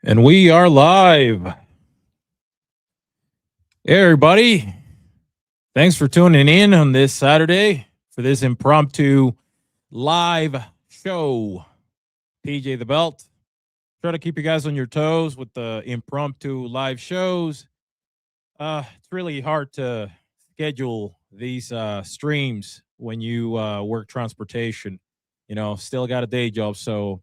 And we are live. Hey, everybody. Thanks for tuning in on this Saturday for this impromptu live show. PJ the Belt. Try to keep you guys on your toes with the impromptu live shows. It's really hard to schedule these streams when you work transportation. Still got a day job. So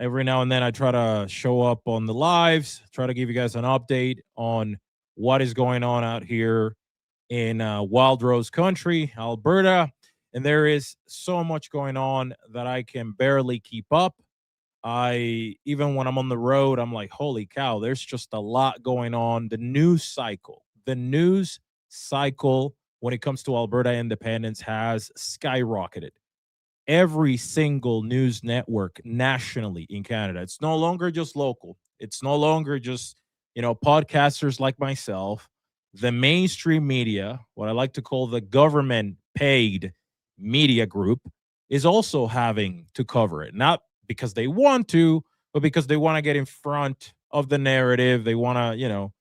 every now and then I try to show up on the lives, try to give you guys an update on what is going on out here in Wild Rose Country, Alberta. And there is so much going on that I can barely keep up. Even when I'm on the road, I'm like, holy cow, there's just a lot going on. The news cycle when it comes to Alberta independence has skyrocketed. Every single news network nationally in Canada. It's no longer just local. It's no longer just, podcasters like myself. The mainstream media, what I like to call the government paid media group, is also having to cover it. Not because they want to, but because they want to get in front of the narrative. They want to,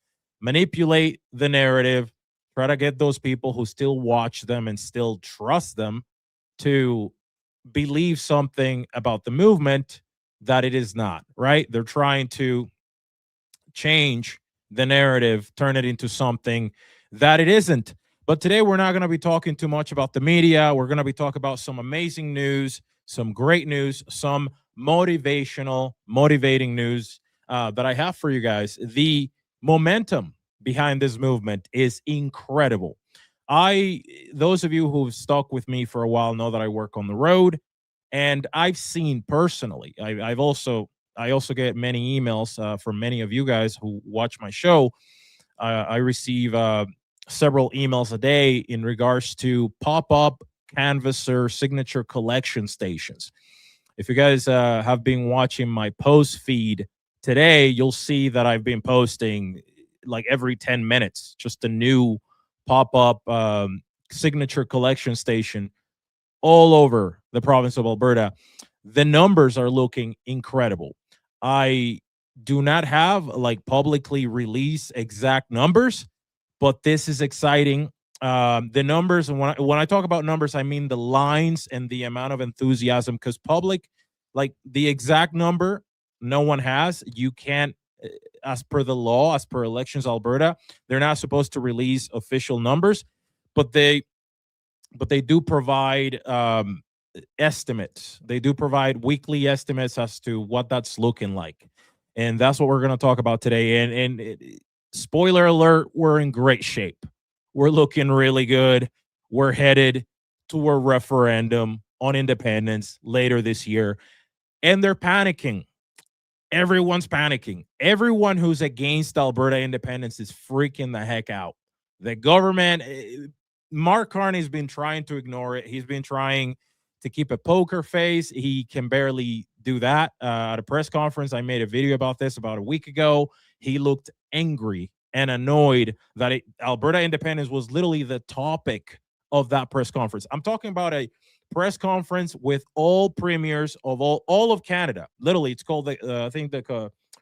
manipulate the narrative, try to get those people who still watch them and still trust them to believe something about the movement that it is not, right? They're trying to change the narrative, turn it into something that it isn't. But today we're not going to be talking too much about the media. We're going to be talking about some amazing news, some great news, some motivating news that I have for you guys. The momentum behind this movement is incredible. Those of you who've stuck with me for a while know that I work on the road, and I've seen personally. I also get many emails from many of you guys who watch my show. I receive several emails a day in regards to pop-up canvasser signature collection stations. If you guys have been watching my post feed today, you'll see that I've been posting like every 10 minutes, just a new pop-up signature collection station all over the province of Alberta. The numbers are looking incredible. I do not have like publicly released exact numbers, but this is exciting. The numbers, and when I talk about numbers, I mean the lines and the amount of enthusiasm, because public, like the exact number, no one has. You can't, as per the law, as per Elections Alberta, they're not supposed to release official numbers, but they do provide estimates. They do provide weekly estimates as to what that's looking like, and that's what we're going to talk about today. And spoiler alert, we're in great shape. We're looking really good. We're headed to a referendum on independence later this year, and they're panicking. Everyone's panicking. Everyone who's against Alberta independence is freaking the heck out. The government, Mark Carney's been trying to ignore it. He's been trying to keep a poker face. He can barely do that. At a press conference, I made a video about this about a week ago. He looked angry and annoyed that Alberta independence was literally the topic of that press conference. I'm talking about a press conference with all premiers of all of Canada. Literally, it's called I think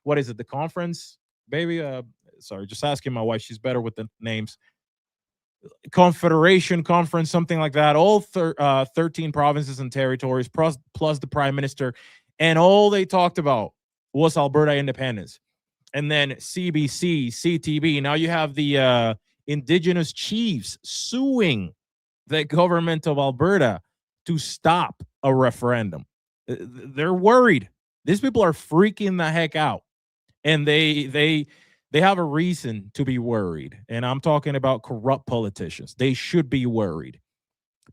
what is it? The conference, baby. Sorry, just asking my wife. She's better with the names. Confederation Conference, something like that. All 13 provinces and territories, plus the Prime Minister, and all they talked about was Alberta independence. And then CBC, CTV. Now you have the Indigenous chiefs suing the government of Alberta to stop a referendum. They're worried. These people are freaking the heck out, and they have a reason to be worried. And I'm talking about corrupt politicians. They should be worried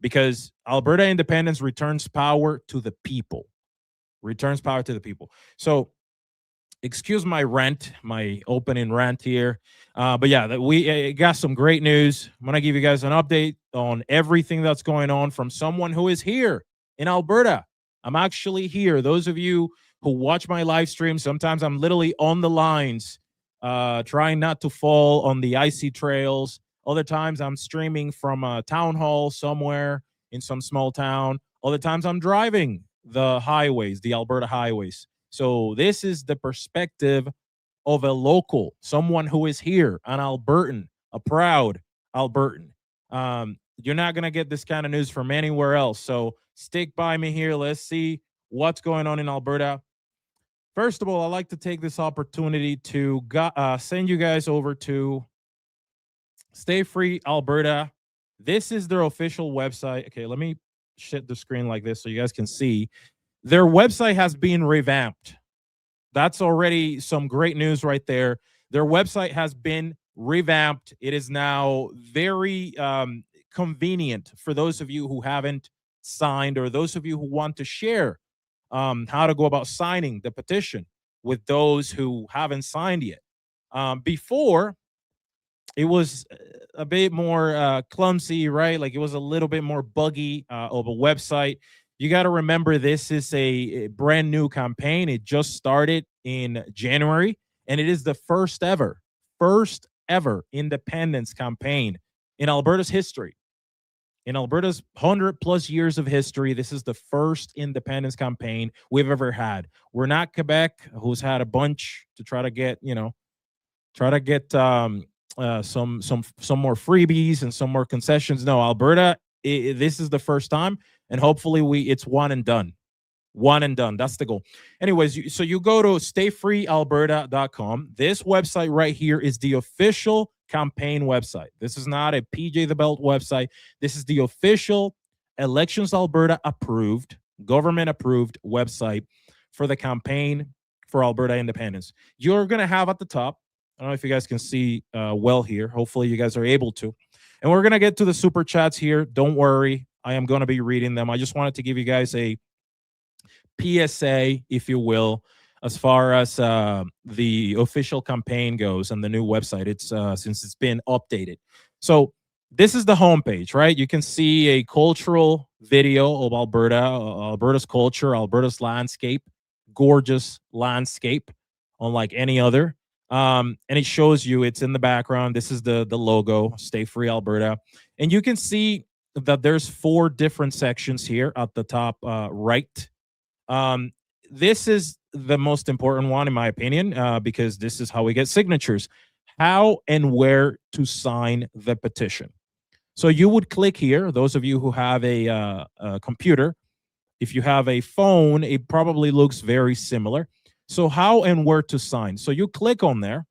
because Alberta independence returns power to the people. Returns power to the people. So excuse my rant, my opening rant here. But yeah, we got some great news. I'm going to give you guys an update on everything that's going on from someone who is here in Alberta. I'm actually here. Those of you who watch my live stream, sometimes I'm literally on the lines, trying not to fall on the icy trails. Other times I'm streaming from a town hall somewhere in some small town. Other times I'm driving the highways, the Alberta highways. So this is the perspective of a local, someone who is here, an Albertan, a proud Albertan. You're not going to get this kind of news from anywhere else. So stick by me here. Let's see what's going on in Alberta. First of all, I'd like to take this opportunity to send you guys over to Stay Free Alberta. This is their official website. Okay, let me shit the screen like this so you guys can see. Their website has been revamped. That's already some great news right there. Their website has been revamped. It is now very convenient for those of you who haven't signed, or those of you who want to share how to go about signing the petition with those who haven't signed yet. Before, it was a bit more clumsy, right? Like, it was a little bit more buggy of a website. You got to remember, this is a brand new campaign. It just started in January, and it is the first ever independence campaign in Alberta's history. In Alberta's 100+ years of history, this is the first independence campaign we've ever had. We're not Quebec, who's had a bunch to try to get, some more freebies and some more concessions. No, Alberta, this is the first time, and hopefully it's one and done. One and done. That's the goal. Anyways, so you go to stayfreealberta.com. This website right here is the official campaign website. This is not a PJ the Belt website. This is the official Elections Alberta approved, government approved website for the campaign for Alberta independence. You're going to have at the top, I don't know if you guys can see well here. Hopefully you guys are able to. And we're going to get to the super chats here. Don't worry. I am going to be reading them. I just wanted to give you guys a PSA, if you will, as far as the official campaign goes and the new website. It's since it's been updated. So this is the homepage, right? You can see a cultural video of Alberta, Alberta's culture, Alberta's landscape, gorgeous landscape, unlike any other. And it shows you, it's in the background. This is the logo, Stay Free Alberta. And you can see that there's 4 different sections here at the top right. This is the most important one, in my opinion, because this is how we get signatures. How and where to sign the petition. So you would click here. Those of you who have a computer, if you have a phone, it probably looks very similar. So how and where to sign. So you click on there,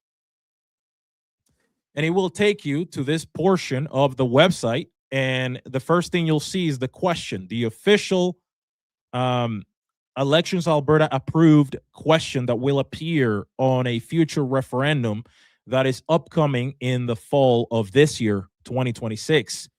and it will take you to this portion of the website. And the first thing you'll see is the question, the official Elections Alberta approved question that will appear on a future referendum that is upcoming in the fall of this year, 2026,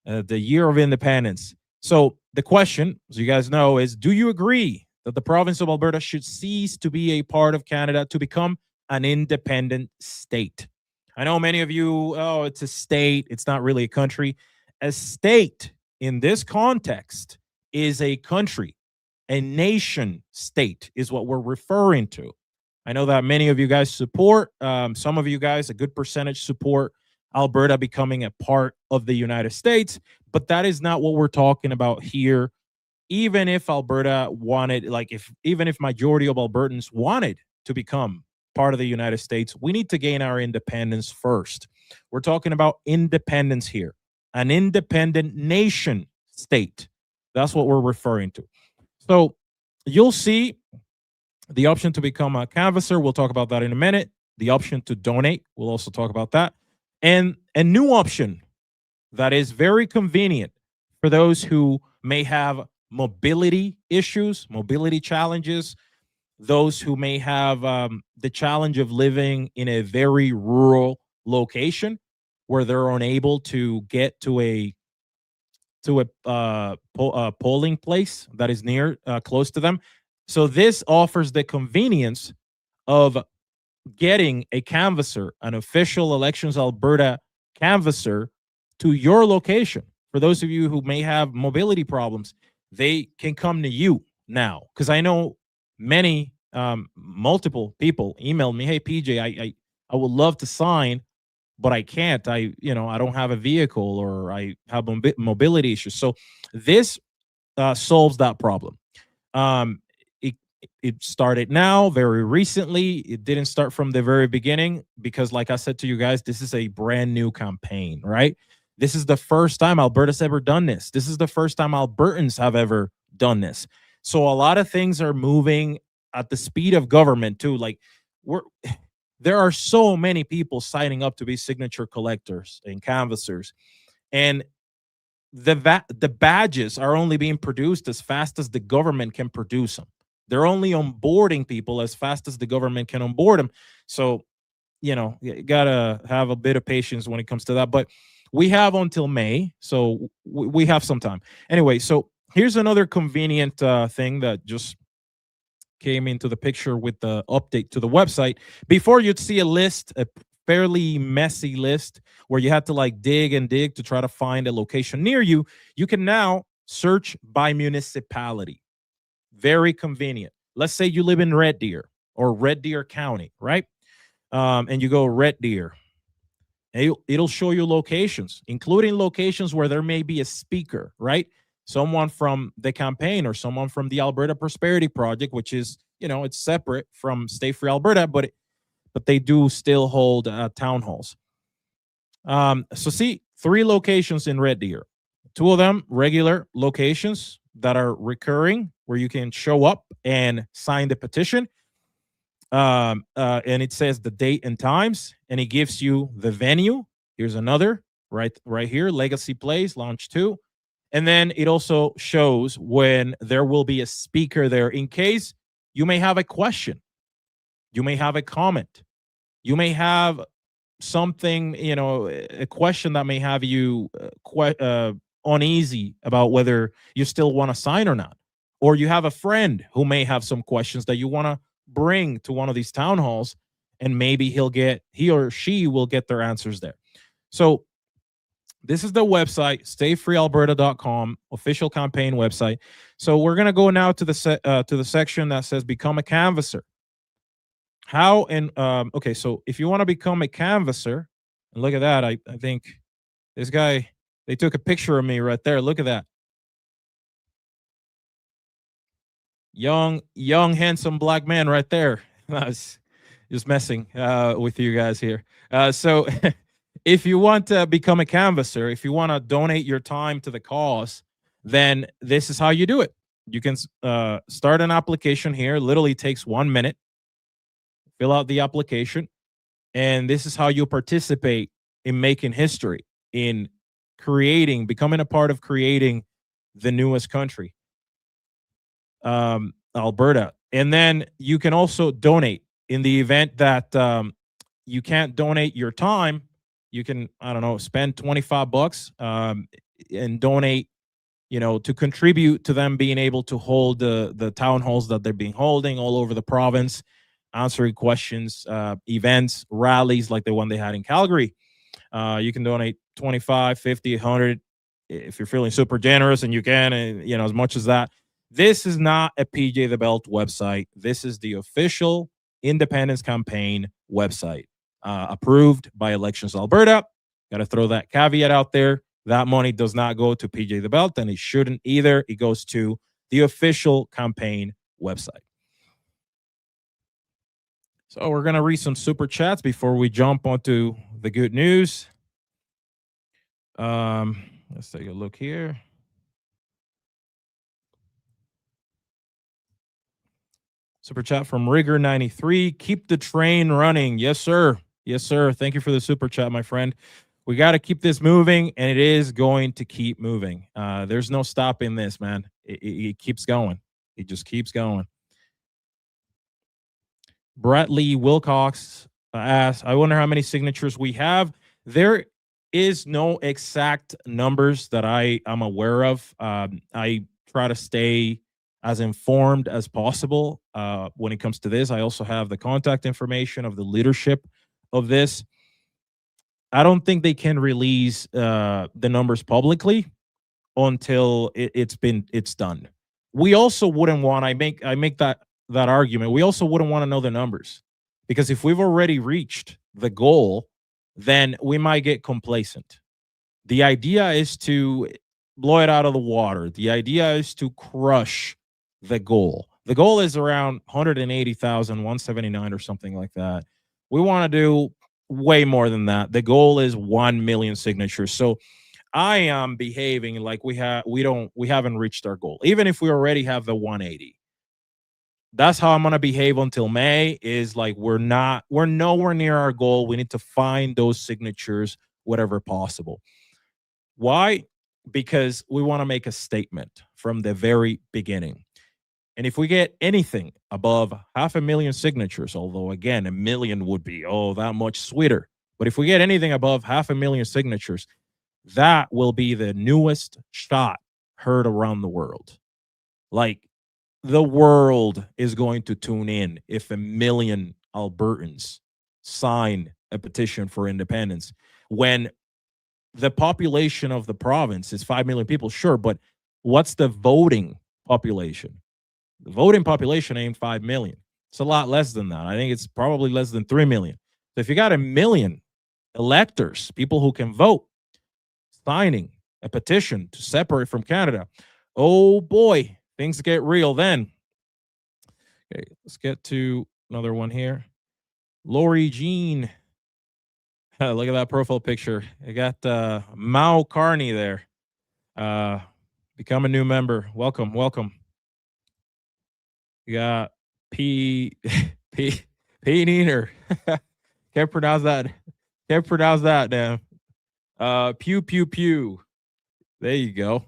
the year of independence. So the question, as you guys know, is, do you agree that the province of Alberta should cease to be a part of Canada to become an independent state? I know many of you, oh, it's a state. It's not really a country. A state in this context is a country. A nation state is what we're referring to. I know that many of you guys support, some of you guys, a good percentage support Alberta becoming a part of the United States, but that is not what we're talking about here. Even if Alberta wanted, even if majority of Albertans wanted to become part of the United States, we need to gain our independence first. We're talking about independence here, an independent nation state. That's what we're referring to. So you'll see the option to become a canvasser. We'll talk about that in a minute. The option to donate. We'll also talk about that. And a new option that is very convenient for those who may have mobility issues, mobility challenges, those who may have the challenge of living in a very rural location where they're unable to get to a polling place that is near, close to them. So this offers the convenience of getting a canvasser, an official Elections Alberta canvasser, to your location. For those of you who may have mobility problems, they can come to you now. Because I know many, multiple people emailed me, hey, PJ, I would love to sign, but I can't. I don't have a vehicle, or I have mobility issues. So this solves that problem. It started now, very recently. It didn't start from the very beginning because, like I said to you guys, this is a brand new campaign, right? This is the first time Alberta's ever done this. This is the first time Albertans have ever done this. So a lot of things are moving at the speed of government too. Like we're there are so many people signing up to be signature collectors and canvassers, and the badges are only being produced as fast as the government can produce them. They're only onboarding people as fast as the government can onboard them. So, you gotta have a bit of patience when it comes to that. But we have until May, so we have some time. Anyway, so here's another convenient thing that just came into the picture with the update to the website. Before, you'd see a list, a fairly messy list where you had to like dig and dig to try to find a location near you. You can now search by municipality. Very convenient. Let's say you live in Red Deer or Red Deer County, right? And you go Red Deer. It'll show you locations, including locations where there may be a speaker, right? Someone from the campaign or someone from the Alberta Prosperity Project, which is, it's separate from Stay Free Alberta, but they do still hold town halls. So see, 3 locations in Red Deer. 2 of them regular locations that are recurring, where you can show up and sign the petition. And it says the date and times, and it gives you the venue. Here's another right here, Legacy Place, Launch 2. And then it also shows when there will be a speaker there, in case you may have a question, you may have a comment, you may have something, a question that may have you uneasy about whether you still want to sign or not. Or you have a friend who may have some questions that you want to bring to one of these town halls, and maybe he or she will get their answers there. So this is the website, stayfreealberta.com, official campaign website. So we're going to go now to the section that says become a canvasser. How and okay, so if you want to become a canvasser, and look at that, I think this guy, they took a picture of me right there. Look at that. Young, handsome black man right there. I was just messing with you guys here. So if you want to become a canvasser, if you want to donate your time to the cause, then this is how you do it. You can start an application here. Literally takes 1 minute. Fill out the application, and this is how you participate in making history, in becoming a part of creating the newest country, Alberta. And then you can also donate in the event that you can't donate your time. You can, I don't know, spend $25 and donate, to contribute to them being able to hold the town halls that they're being holding all over the province, answering questions, events, rallies like the one they had in Calgary. You can donate 25, 50, 100 if you're feeling super generous, and you can, as much as that. This is not a PJ the Belt website. This is the official independence campaign website, approved by Elections Alberta. Got to throw that caveat out there. That money does not go to PJ the Belt, and it shouldn't either. It goes to the official campaign website. So we're going to read some super chats before we jump onto the good news. Let's take a look here. Super chat from Rigger93. Keep the train running. Yes, sir. Yes, sir. Thank you for the super chat, my friend. We got to keep this moving, and it is going to keep moving. There's no stopping this, man. It keeps going. It just keeps going. Bradley Wilcox asks, I wonder how many signatures we have. There is no exact numbers that I am aware of. I try to stay as informed as possible when it comes to this. I also have the contact information of the leadership of this. I don't think they can release the numbers publicly until it's done. We also wouldn't want, I make that argument. We also wouldn't want to know the numbers, because if we've already reached the goal, then we might get complacent. The idea is to blow it out of the water. The idea is to crush the goal. The goal is around 180,000, 179 or something like that. We want to do way more than that. The goal is 1 million signatures. So I am behaving like we haven't reached our goal. Even if we already have the 180. That's how I'm going to behave until May, is like we're nowhere near our goal. We need to find those signatures whatever possible. Why? Because we want to make a statement from the very beginning. And if we get anything above 500,000 signatures, although again, 1,000,000 would be, that much sweeter. But if we get anything above 500,000 signatures, that will be the newest shot heard around the world. Like, the world is going to tune in if 1,000,000 Albertans sign a petition for independence, when the population of the province is 5 million people, sure, but what's the voting population? The voting population ain't 5 million. It's a lot less than that. I think it's probably less than 3 million. So if you got 1,000,000 electors, people who can vote, signing a petition to separate from Canada, oh boy, things get real then. Okay, let's get to another one here. Lori Jean. Look at that profile picture. I got Mao Carney there. Become a new member. Welcome, welcome. You got P Neener. Can't pronounce that. Can't pronounce that, damn. Pew pew pew. There you go.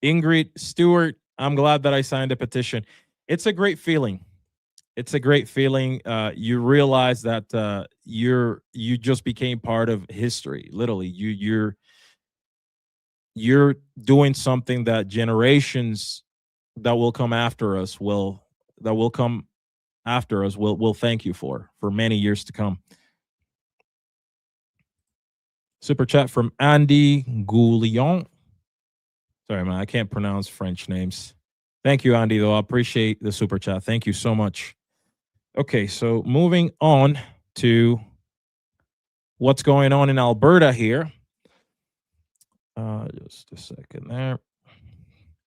Ingrid Stewart. I'm glad that I signed a petition. It's a great feeling. It's a great feeling. You realize that you just became part of history. Literally, you're doing something that generations that will come after us will thank you for many years to come. Super chat from Andy Goulion. Sorry, man, I can't pronounce French names. Thank you, Andy, though. I appreciate the super chat. Thank you so much. Okay, so moving on to what's going on in Alberta here. Just a second there.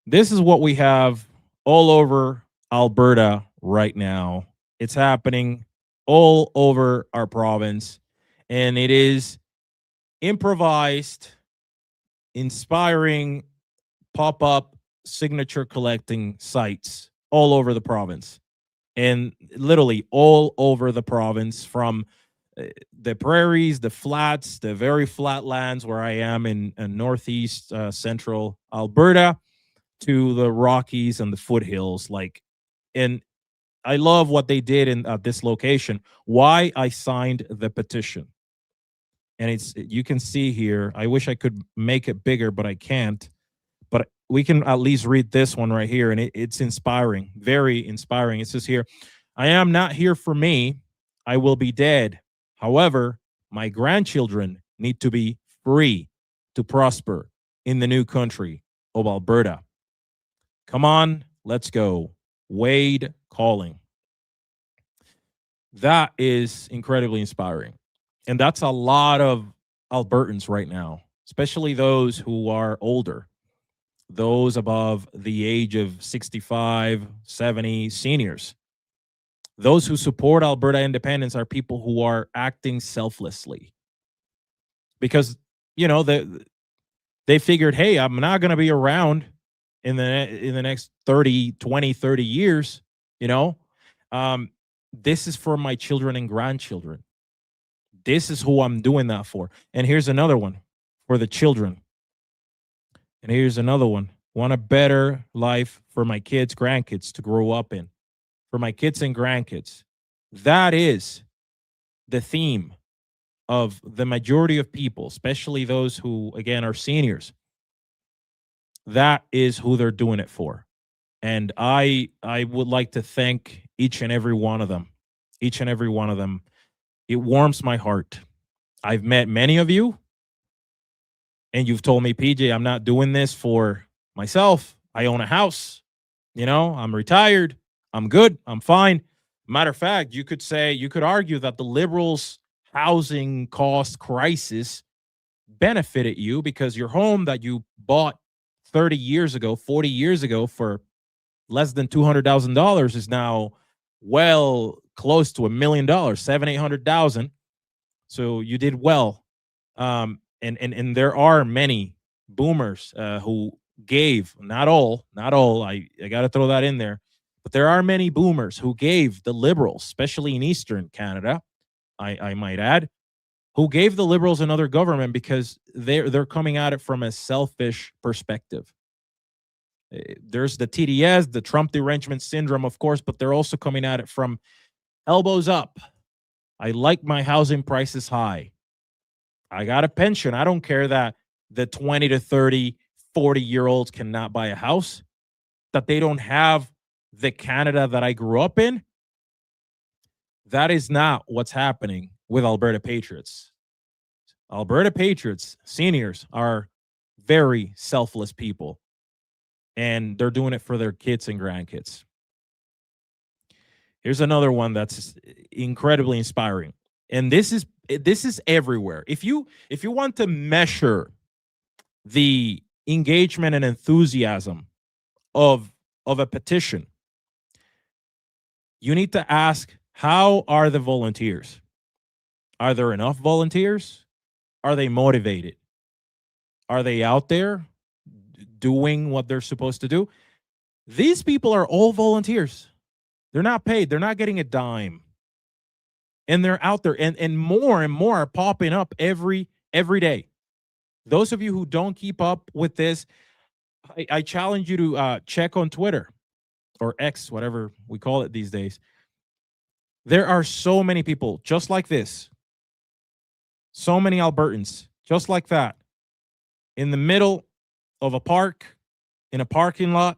This is what we have all over Alberta right now. It's happening all over our province, and it is improvised, inspiring, pop-up signature collecting sites all over the province, and literally all over the province, from the prairies, the flats, the very flat lands where I am in northeast central Alberta, to the Rockies and the foothills. And I love what they did in this location. Why I signed the petition, and you can see here. I wish I could make it bigger, but I can't. But we can at least read this one right here, and it's inspiring, very inspiring. It says here, "I am not here for me. I will be dead. However, my grandchildren need to be free to prosper in the new country of Alberta. Come on, let's go. Wade calling." That is incredibly inspiring. And that's a lot of Albertans right now, especially those who are older, those above the age of 65, 70, seniors. Those who support Alberta independence are people who are acting selflessly, because, they figured, hey, I'm not going to be around in the next 30 years. This is for my children and grandchildren. This is who I'm doing that for. And here's another one for the children. And here's another one. Want a better life for my kids, grandkids to grow up in. For my kids and grandkids. That is the theme of the majority of people, especially those who, again, are seniors. That is who they're doing it for. And I would like to thank each and every one of them. Each and every one of them. It warms my heart. I've met many of you, and you've told me, PJ, I'm not doing this for myself. I own a house. I'm retired. I'm good. I'm fine. Matter of fact, you could argue that the Liberals' housing cost crisis benefited you, because your home that you bought 30 years ago, 40 years ago for less than $200,000 is now well close to $1 million, 700,000, 800,000. So you did well. And there are many boomers who gave, not all. I got to throw that in there, but there are many boomers who gave the Liberals, especially in Eastern Canada, I might add, who gave the Liberals another government because they're coming at it from a selfish perspective. There's the TDS, the Trump derangement syndrome, of course, but they're also coming at it from elbows up. I like my housing prices high. I got a pension. I don't care that the 20 to 30, 40-year-olds cannot buy a house, that they don't have the Canada that I grew up in. That is not what's happening with Alberta Patriots. Alberta Patriots, seniors, are very selfless people, and they're doing it for their kids and grandkids. Here's another one that's incredibly inspiring. And this is everywhere. If you want to measure the engagement and enthusiasm of a petition, you need to ask, how are the volunteers? Are there enough volunteers? Are they motivated? Are they out there doing what they're supposed to do? These people are all volunteers. They're not paid. They're not getting a dime. And they're out there, and more are popping up every day. Those of you who don't keep up with this, I challenge you to check on Twitter or X, whatever we call it these days. There are so many people just like this. So many Albertans just like that, in the middle of a park, in a parking lot,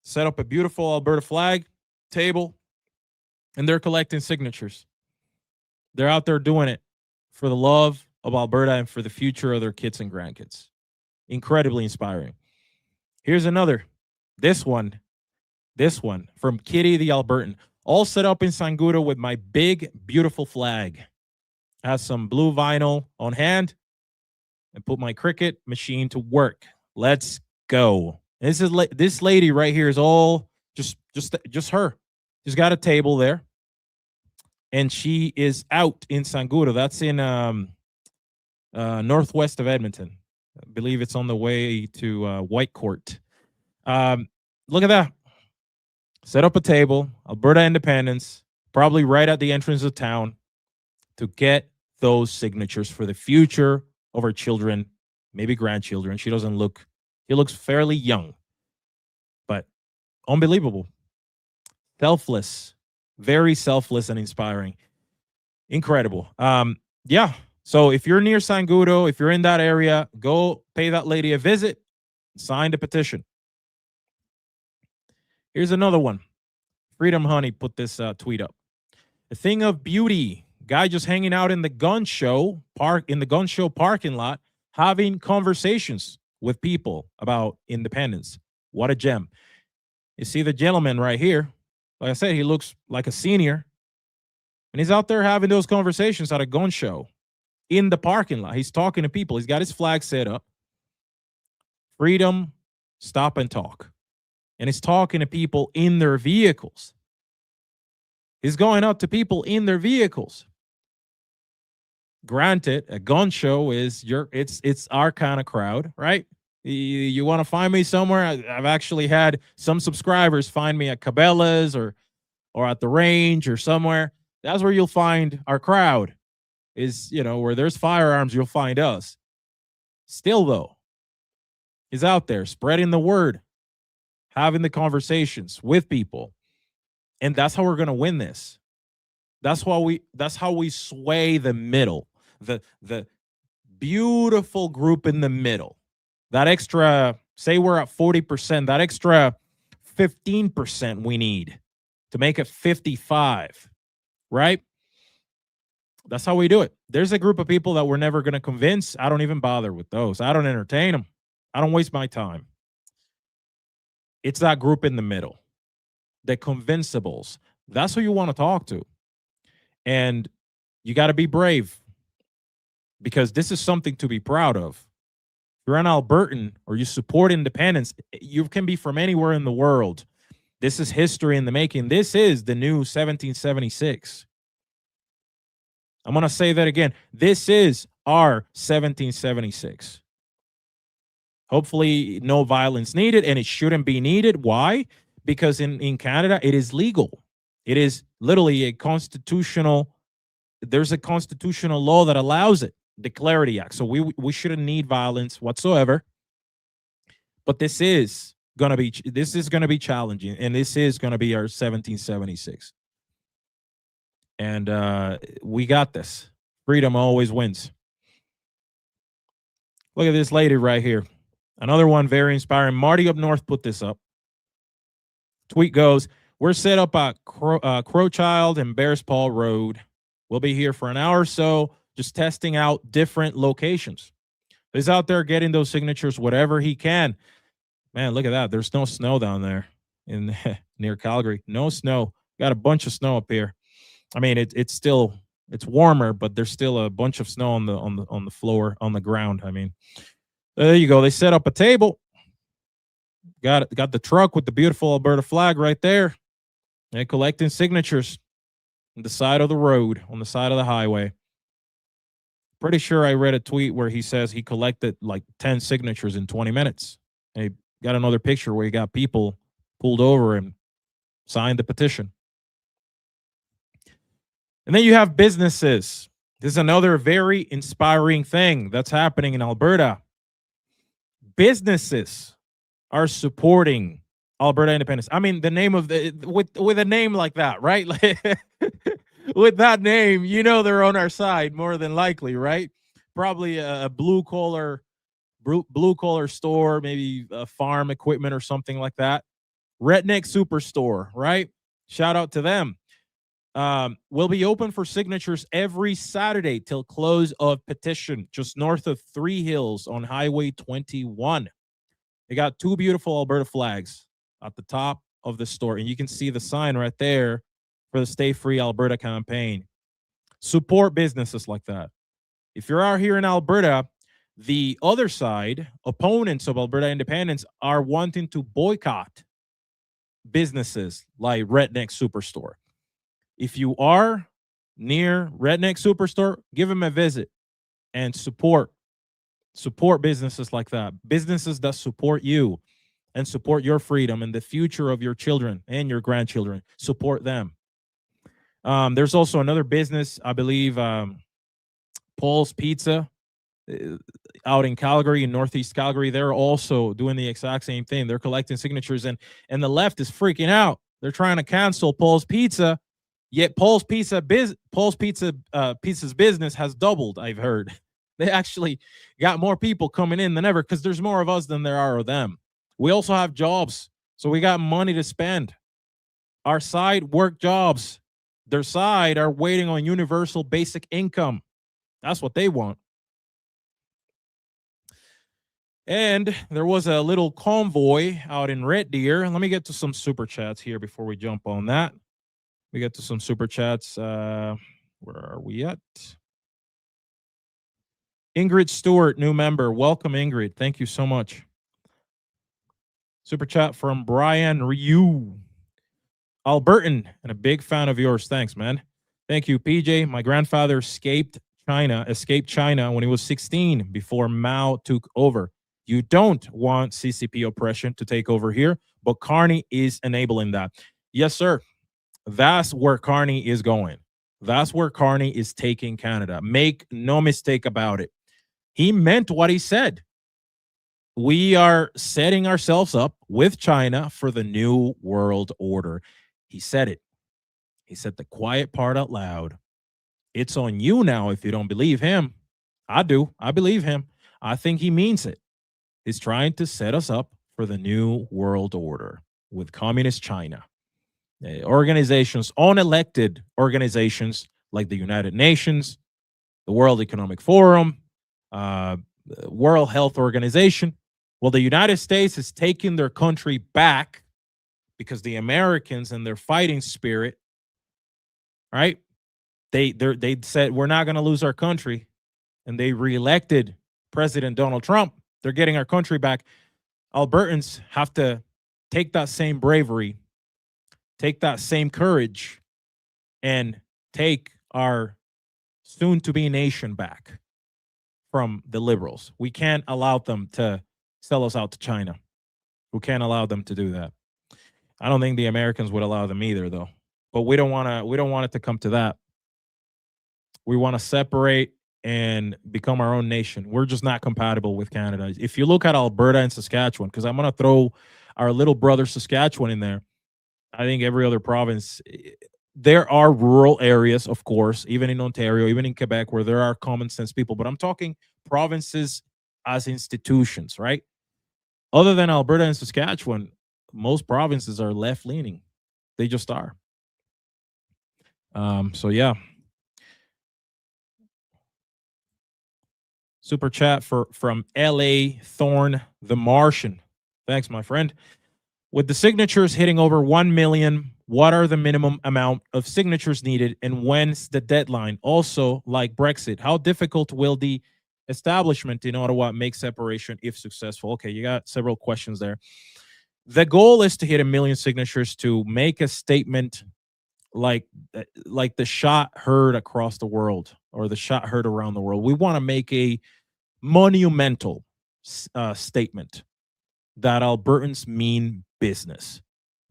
set up a beautiful Alberta flag table, and they're collecting signatures. They're out there doing it for the love of Alberta and for the future of their kids and grandkids. Incredibly inspiring. Here's another. This one from Kitty the Albertan, all set up in Sangudo with my big, beautiful flag. Has some blue vinyl on hand and put my cricket machine to work. Let's go. This lady right here is all just her. She's got a table there, and she is out in Sangudo. That's in northwest of Edmonton. I believe it's on the way to Whitecourt. Look at that. Set up a table, Alberta Independence, probably right at the entrance of town, to get those signatures for the future of our children, maybe grandchildren. He looks fairly young, but unbelievable. Selfless, very selfless and inspiring. Incredible. Yeah. So if you're near Sangudo, if you're in that area, go pay that lady a visit, sign the petition. Here's another one. Freedom Honey put this tweet up. A thing of beauty. Guy just hanging out in the gun show parking lot, having conversations with people about independence. What a gem. You see the gentleman right here. Like I said, he looks like a senior, and he's out there having those conversations at a gun show in the parking lot. He's talking to people. He's got his flag set up. Freedom, stop and talk. And he's talking to people in their vehicles. He's going up to people in their vehicles. Granted, a gun show is it's our kind of crowd, right? You want to find me somewhere? I've actually had some subscribers find me at Cabela's or at the range or somewhere. That's where you'll find our crowd. Is, where there's firearms, you'll find us. Still, though, he's out there spreading the word, having the conversations with people. And that's how we're going to win this. That's how we sway the middle, the beautiful group in the middle. That extra, say we're at 40%, that extra 15% we need to make it 55, right? That's how we do it. There's a group of people that we're never going to convince. I don't even bother with those. I don't entertain them. I don't waste my time. It's that group in the middle, the convincibles. That's who you want to talk to. And you got to be brave, because this is something to be proud of. you're an Albertan or you support independence, you can be from anywhere in the world. This is history in the making. This is the new 1776. I'm going to say that again. This is our 1776. Hopefully, no violence needed, and it shouldn't be needed. Why? Because in Canada, it is legal. It is literally a constitutional, there's a constitutional law that allows it, the Clarity Act. So we shouldn't need violence whatsoever. But this is going to be challenging, and this is going to be our 1776. And we got this. Freedom always wins. Look at this lady right here. Another one very inspiring. Marty up north put this up. Tweet goes, we're set up at Crowchild and Bears Paw Road. We'll be here for an hour or so, just testing out different locations. He's out there getting those signatures, whatever he can. Man, look at that. There's no snow down there in near Calgary. No snow. Got a bunch of snow up here. I mean, it's warmer, but there's still a bunch of snow on the floor, on the ground. I mean, there you go. They set up a table. Got the truck with the beautiful Alberta flag right there. And collecting signatures on the side of the road, on the side of the highway. Pretty sure I read a tweet where he says he collected like 10 signatures in 20 minutes. And he got another picture where he got people pulled over and signed the petition. And then you have businesses. This is another very inspiring thing that's happening in Alberta. Businesses are supporting Alberta independence. I mean, the name of with a name like that, right? With that name, you know they're on our side more than likely, right? Probably a blue collar store, maybe a farm equipment or something like that. Redneck Superstore, right? Shout out to them. Will be open for signatures every Saturday till close of Petition, just north of Three Hills on Highway 21. They got two beautiful Alberta flags at the top of the store, and you can see the sign right there for the Stay Free Alberta campaign. Support businesses like that. If you're out here in Alberta, the other side, opponents of Alberta independence, are wanting to boycott businesses like Redneck Superstore. If you are near Redneck Superstore, give them a visit and support businesses like that. Businesses that support you and support your freedom and the future of your children and your grandchildren. Support them. There's also another business, I believe, Paul's Pizza out in Calgary, in Northeast Calgary. They're also doing the exact same thing. They're collecting signatures, and the left is freaking out. They're trying to cancel Paul's Pizza. Yet Paul's Pizza's business has doubled, I've heard. They actually got more people coming in than ever because there's more of us than there are of them. We also have jobs, so we got money to spend. Our side work jobs. Their side are waiting on universal basic income. That's what they want. And there was a little convoy out in Red Deer. Let me get to some super chats here before we jump on that. We get to some super chats. Where are we at? Ingrid Stewart, new member. Welcome, Ingrid. Thank you so much. Super chat from Brian Ryu. Albertan, and a big fan of yours. Thanks, man. Thank you, PJ. My grandfather escaped China when he was 16 before Mao took over. You don't want CCP oppression to take over here, but Carney is enabling that. Yes, sir. That's where Carney is going. That's where Carney is taking Canada. Make no mistake about it. He meant what he said. We are setting ourselves up with China for the new world order. He said it. He said the quiet part out loud. It's on you now if you don't believe him. I do. I believe him. I think he means it. He's trying to set us up for the new world order with communist China. Organizations, unelected organizations like the United Nations, the World Economic Forum, World Health Organization. Well, the United States is taking their country back because the Americans and their fighting spirit, right? They said we're not going to lose our country, and they reelected President Donald Trump. They're getting our country back. Albertans have to take that same bravery, take that same courage, and take our soon to be nation back from the liberals. We can't allow them to sell us out to China. We can't allow them to do that. I don't think the Americans would allow them either, though. But we don't want to. We don't want it to come to that. We want to separate and become our own nation. We're just not compatible with Canada. If you look at Alberta and Saskatchewan, because I'm going to throw our little brother Saskatchewan in there, I think every other province, there are rural areas, of course, even in Ontario, even in Quebec, where there are common sense people. But I'm talking provinces as institutions, right? Other than Alberta and Saskatchewan, most provinces are left leaning. They just are. So yeah. Super chat from LA Thorn the Martian. Thanks, my friend. With the signatures hitting over 1 million, what are the minimum amount of signatures needed and when's the deadline? Also, like Brexit, how difficult will the establishment in Ottawa make separation if successful? Okay, you got several questions there. The goal is to hit 1 million signatures to make a statement like the shot heard across the world or the shot heard around the world. We want to make a monumental statement that Albertans mean business,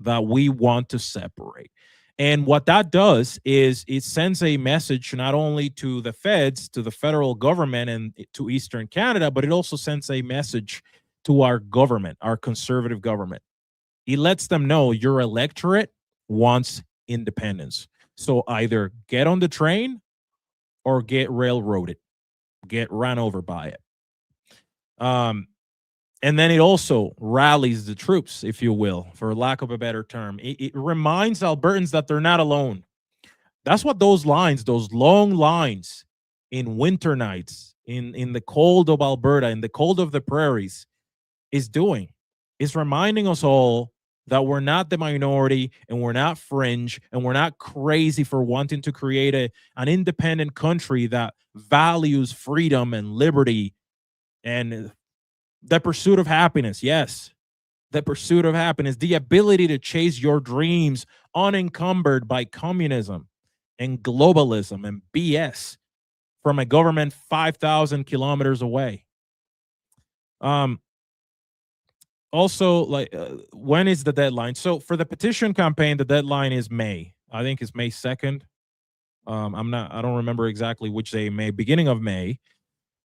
that we want to separate. And what that does is it sends a message not only to the feds, to the federal government and to Eastern Canada, but it also sends a message to our government, our conservative government. It lets them know your electorate wants independence. So either get on the train or get railroaded, get run over by it. And then it also rallies the troops, if you will, for lack of a better term. It reminds Albertans that they're not alone. That's what those lines, those long lines in winter nights, in the cold of Alberta, in the cold of the prairies, is doing. It's reminding us all that we're not the minority and we're not fringe and we're not crazy for wanting to create an independent country that values freedom and liberty and the pursuit of happiness. Yes, the pursuit of happiness, the ability to chase your dreams unencumbered by communism and globalism and BS from a government 5,000 kilometers away. Also, like, when is the deadline? So for the petition campaign, the deadline is May. I think it's May 2nd. I don't remember exactly which day, May, beginning of May.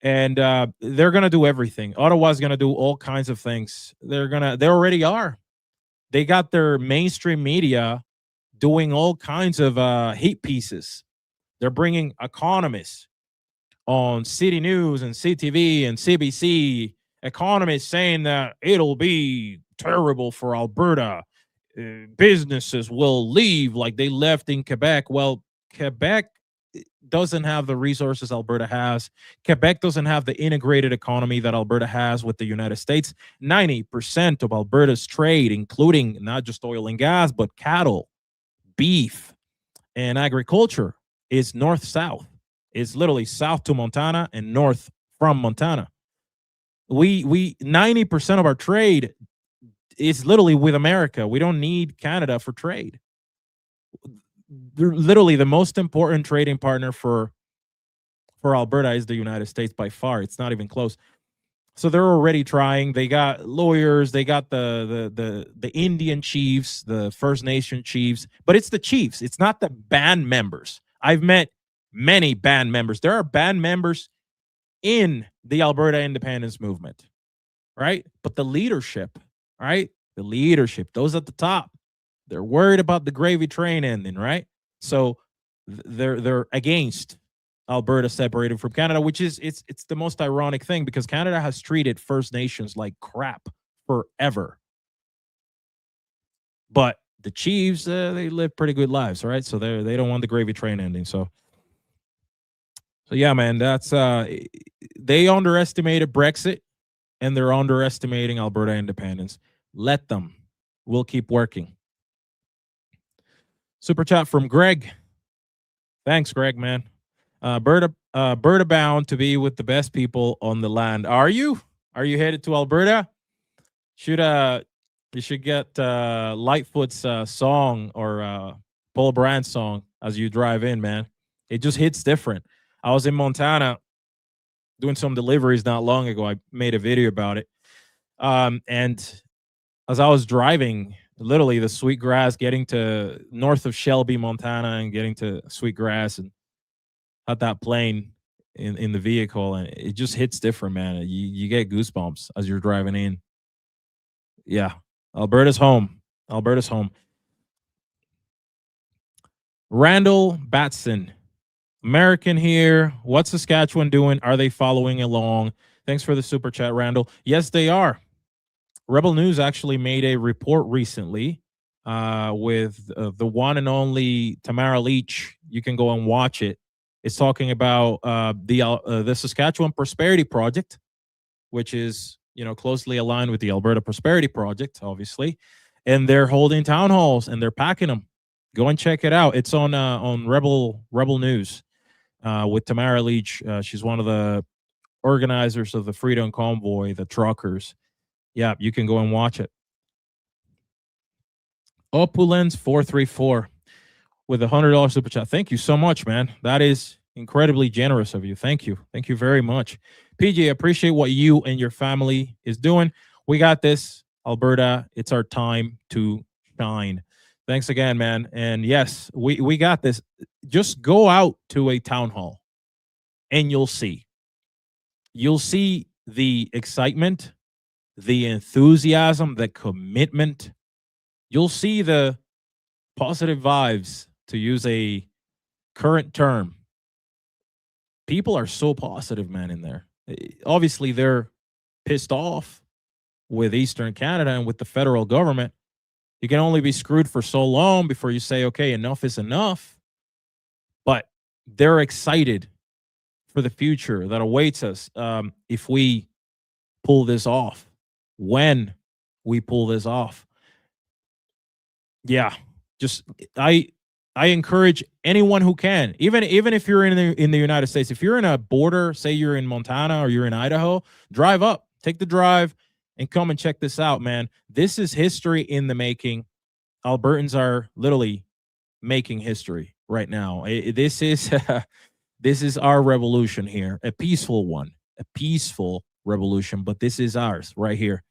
And they're going to do everything. Ottawa's going to do all kinds of things. They already are. They got their mainstream media doing all kinds of hate pieces. They're bringing economists on City News and CTV and CBC, economists saying that it'll be terrible for Alberta. Businesses will leave like they left in Quebec. Well, Quebec doesn't have the resources Alberta has. Quebec doesn't have the integrated economy that Alberta has with the United States. 90% of Alberta's trade, including not just oil and gas, but cattle, beef, and agriculture, is north-south. It's literally south to Montana and north from Montana. We 90% of our trade is literally with America. We don't need Canada for trade. They're literally the most important trading partner for Alberta is the United States by far. It's not even close. So they're already trying. They got lawyers. They got the Indian chiefs, the First Nation chiefs. But it's the chiefs. It's not the band members. I've met many band members. There are band members in the Alberta independence movement, right? But the leadership, right? The leadership, those at the top, they're worried about the gravy train ending, right? So they're against Alberta separated from Canada, which is it's the most ironic thing because Canada has treated First Nations like crap forever. But the Chiefs, they live pretty good lives, right? So they don't want the gravy train ending. So yeah, man, that's they underestimated Brexit and they're underestimating Alberta independence. Let them. We'll keep working. Super chat from Greg. Thanks, Greg, man. Berta bound to be with the best people on the land. Are you? Are you headed to Alberta? You should get Lightfoot's song or Paul Brand's song as you drive in, man. It just hits different. I was in Montana doing some deliveries not long ago. I made a video about it. And as I was driving, literally the Sweetgrass, getting to north of Shelby, Montana, and getting to Sweetgrass, and had that plane in the vehicle, and it just hits different, man. You get goosebumps as you're driving in. Yeah, Alberta's home. Alberta's home. Randall Batson, American here. What's Saskatchewan doing? Are they following along? Thanks for the super chat, Randall. Yes, they are. Rebel News actually made a report recently with the one and only Tamara Leach. You can go and watch it. It's talking about the Saskatchewan Prosperity Project, which is closely aligned with the Alberta Prosperity Project, obviously, and they're holding town halls and they're packing them. Go and check it out. It's on Rebel News with Tamara Leach. She's one of the organizers of the Freedom Convoy, the truckers. Yeah, you can go and watch it. Opulence 434 with $100 super chat. Thank you so much, man. That is incredibly generous of you. Thank you. Thank you very much. PJ, appreciate what you and your family is doing. We got this, Alberta. It's our time to shine. Thanks again, man. And yes, we got this. Just go out to a town hall and you'll see. You'll see the excitement, the enthusiasm, the commitment. You'll see the positive vibes, to use a current term. People are so positive, man, in there. Obviously, they're pissed off with Eastern Canada and with the federal government. You can only be screwed for so long before you say, okay, enough is enough. But they're excited for the future that awaits us if we pull this off, when we pull this off. Yeah, just I encourage anyone who can, even if you're in the United States, if you're in a border, say you're in Montana or you're in Idaho, drive up, take the drive, and come and check this out, man. This is history in the making. Albertans are literally making history right now. This is our revolution here, a peaceful one, a peaceful revolution, but this is ours right here.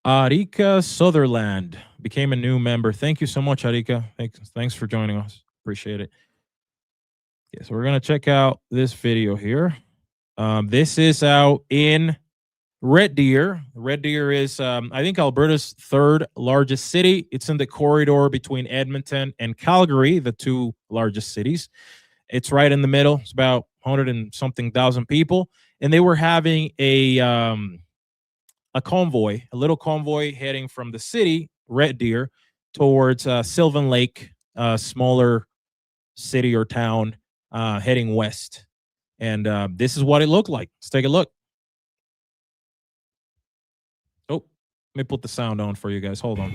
Arika Sutherland became a new member. Thank you so much, Arika. Thanks for joining us. Appreciate it. Okay, so we're going to check out this video here. This is out in Red Deer. Red Deer is, I think, Alberta's third largest city. It's in the corridor between Edmonton and Calgary, the two largest cities. It's right in the middle. It's about 100 and something thousand people. And they were having a convoy, a little convoy heading from the city, Red Deer, towards Sylvan Lake, a smaller city or town, heading west. And this is what it looked like. Let's take a look. Oh, let me put the sound on for you guys. Hold on.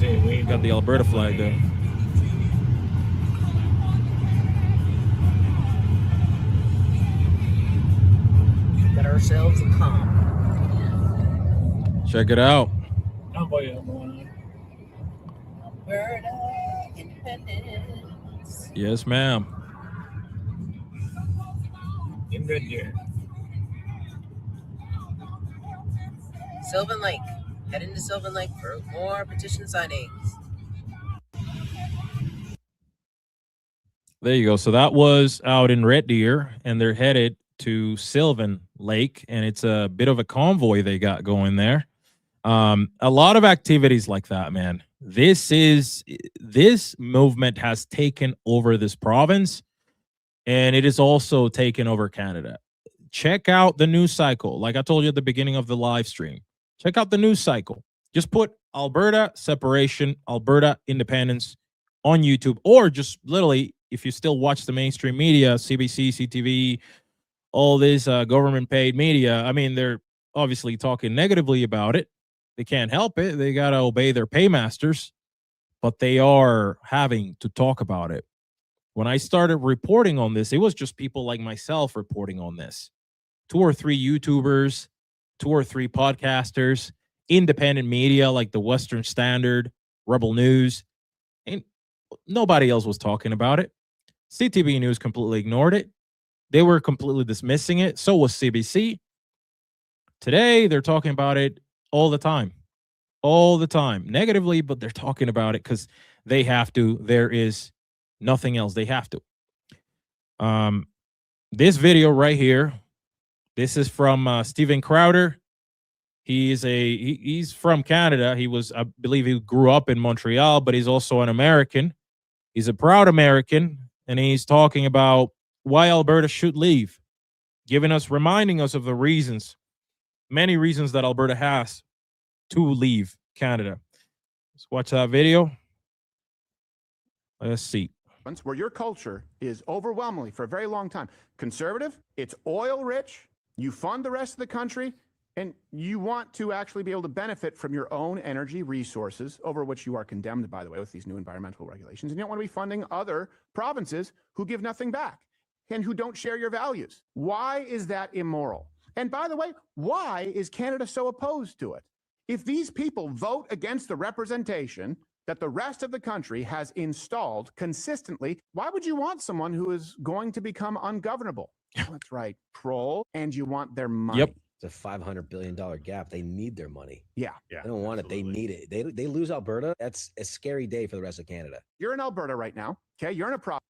We got the Alberta flag there. Got ourselves a calm. Check it out. Alberta independence. Yes, ma'am. In Red Deer. Sylvan Lake. Head into Sylvan Lake for more petition signings. There you go. So that was out in Red Deer, and they're headed to Sylvan Lake, and it's a bit of a convoy they got going there. A lot of activities like that, man. This movement has taken over this province, and it is also taken over Canada. Check out the news cycle. Like I told you at the beginning of the live stream, check out the news cycle. Just put Alberta separation, Alberta independence on YouTube, or just literally, if you still watch the mainstream media, CBC, CTV, all this government paid media, I mean, they're obviously talking negatively about it. They can't help it. They got to obey their paymasters. but they are having to talk about it. When I started reporting on this, it was just people like myself reporting on this. 2 or 3 YouTubers, 2 or 3 podcasters, independent media like the Western Standard, Rebel News, and nobody else was talking about it. CTV News completely ignored it. They were completely dismissing it. So was CBC. Today, they're talking about it all the time. All the time. Negatively, but they're talking about it because they have to. There is nothing else. They have to. This video right here, this is from Steven Crowder. He's from Canada. He was, I believe he grew up in Montreal, but he's also an American. He's a proud American, and he's talking about why Alberta should leave, reminding us of the reasons, many reasons that Alberta has to leave Canada. Let's watch that video. Let's see. Where your culture is overwhelmingly, for a very long time, conservative, it's oil rich, you fund the rest of the country, and you want to actually be able to benefit from your own energy resources, over which you are condemned, by the way, with these new environmental regulations. And you don't want to be funding other provinces who give nothing back and who don't share your values. Why is that immoral? And by the way, why is Canada so opposed to it? If these people vote against the representation that the rest of the country has installed consistently, why would you want someone who is going to become ungovernable? That's right, troll, and you want their money. Yep. It's a $500 billion gap. They need their money. Yeah. They don't want absolutely. It. They need it. They lose Alberta. That's a scary day for the rest of Canada. You're in Alberta right now. Okay. You're in a province.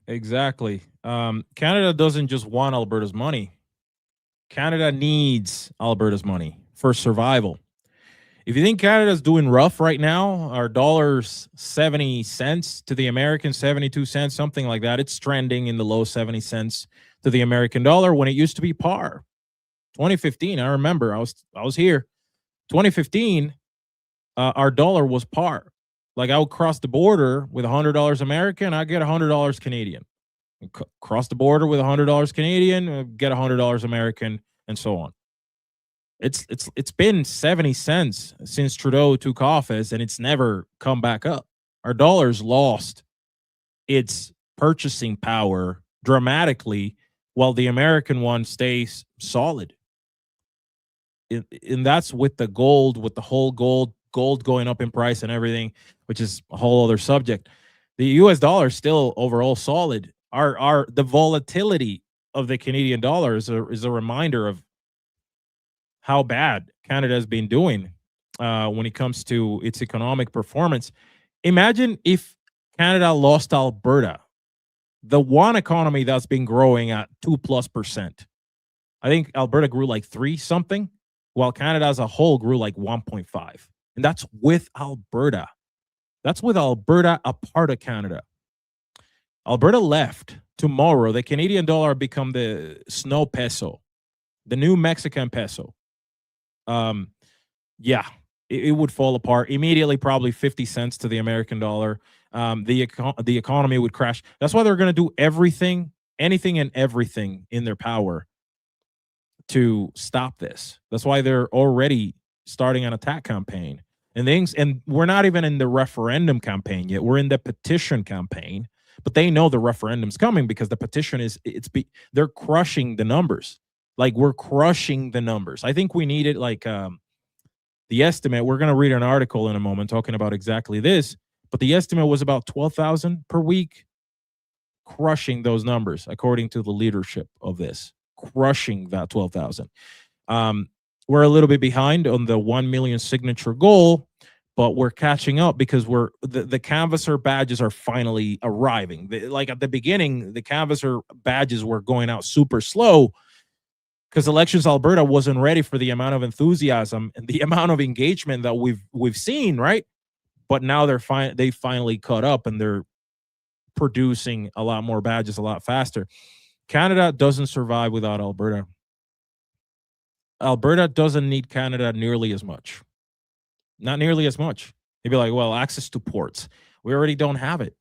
Exactly. Canada doesn't just want Alberta's money. Canada needs Alberta's money for survival. If you think Canada's doing rough right now, our dollar's 70 cents to the American, 72 cents, something like that. It's trending in the low 70 cents to the American dollar when it used to be par. 2015, I remember I was here. 2015, our dollar was par. Like I would cross the border with $100 American, I get $100 Canadian. Cross the border with $100 Canadian, get $100 American, and so on. It's been 70 cents since Trudeau took office, and it's never come back up. Our dollar's lost its purchasing power dramatically, while the American one stays solid. And that's with the gold, with the whole gold going up in price and everything, which is a whole other subject. The US dollar is still overall solid. The volatility of the Canadian dollar is a reminder of how bad Canada has been doing when it comes to its economic performance. Imagine if Canada lost Alberta, the one economy that's been growing at 2+%. I think Alberta grew like 3 something, while Canada as a whole grew like 1.5. And that's with Alberta. That's with Alberta a part of Canada. Alberta left. Tomorrow, the Canadian dollar become the snow peso, the new Mexican peso. Yeah, it would fall apart immediately, probably 50 cents to the American dollar. The economy would crash. That's why they're going to do everything, anything and everything in their power to stop this. That's why they're already starting an attack campaign and things. And we're not even in the referendum campaign yet. We're in the petition campaign, but they know the referendum's coming because the petition they're crushing the numbers. Like we're crushing the numbers. I think we needed like the estimate. We're going to read an article in a moment talking about exactly this, but the estimate was about 12,000 per week, crushing those numbers according to the leadership of this, crushing that 12,000. We're a little bit behind on the 1 million signature goal, but we're catching up because the canvasser badges are finally arriving. Like at the beginning, the canvasser badges were going out super slow because Elections Alberta wasn't ready for the amount of enthusiasm and the amount of engagement that we've seen, right? But now they finally caught up and they're producing a lot more badges a lot faster. Canada doesn't survive without Alberta. Alberta doesn't need Canada nearly as much. Not nearly as much. They'd be like, well, access to ports. We already don't have it.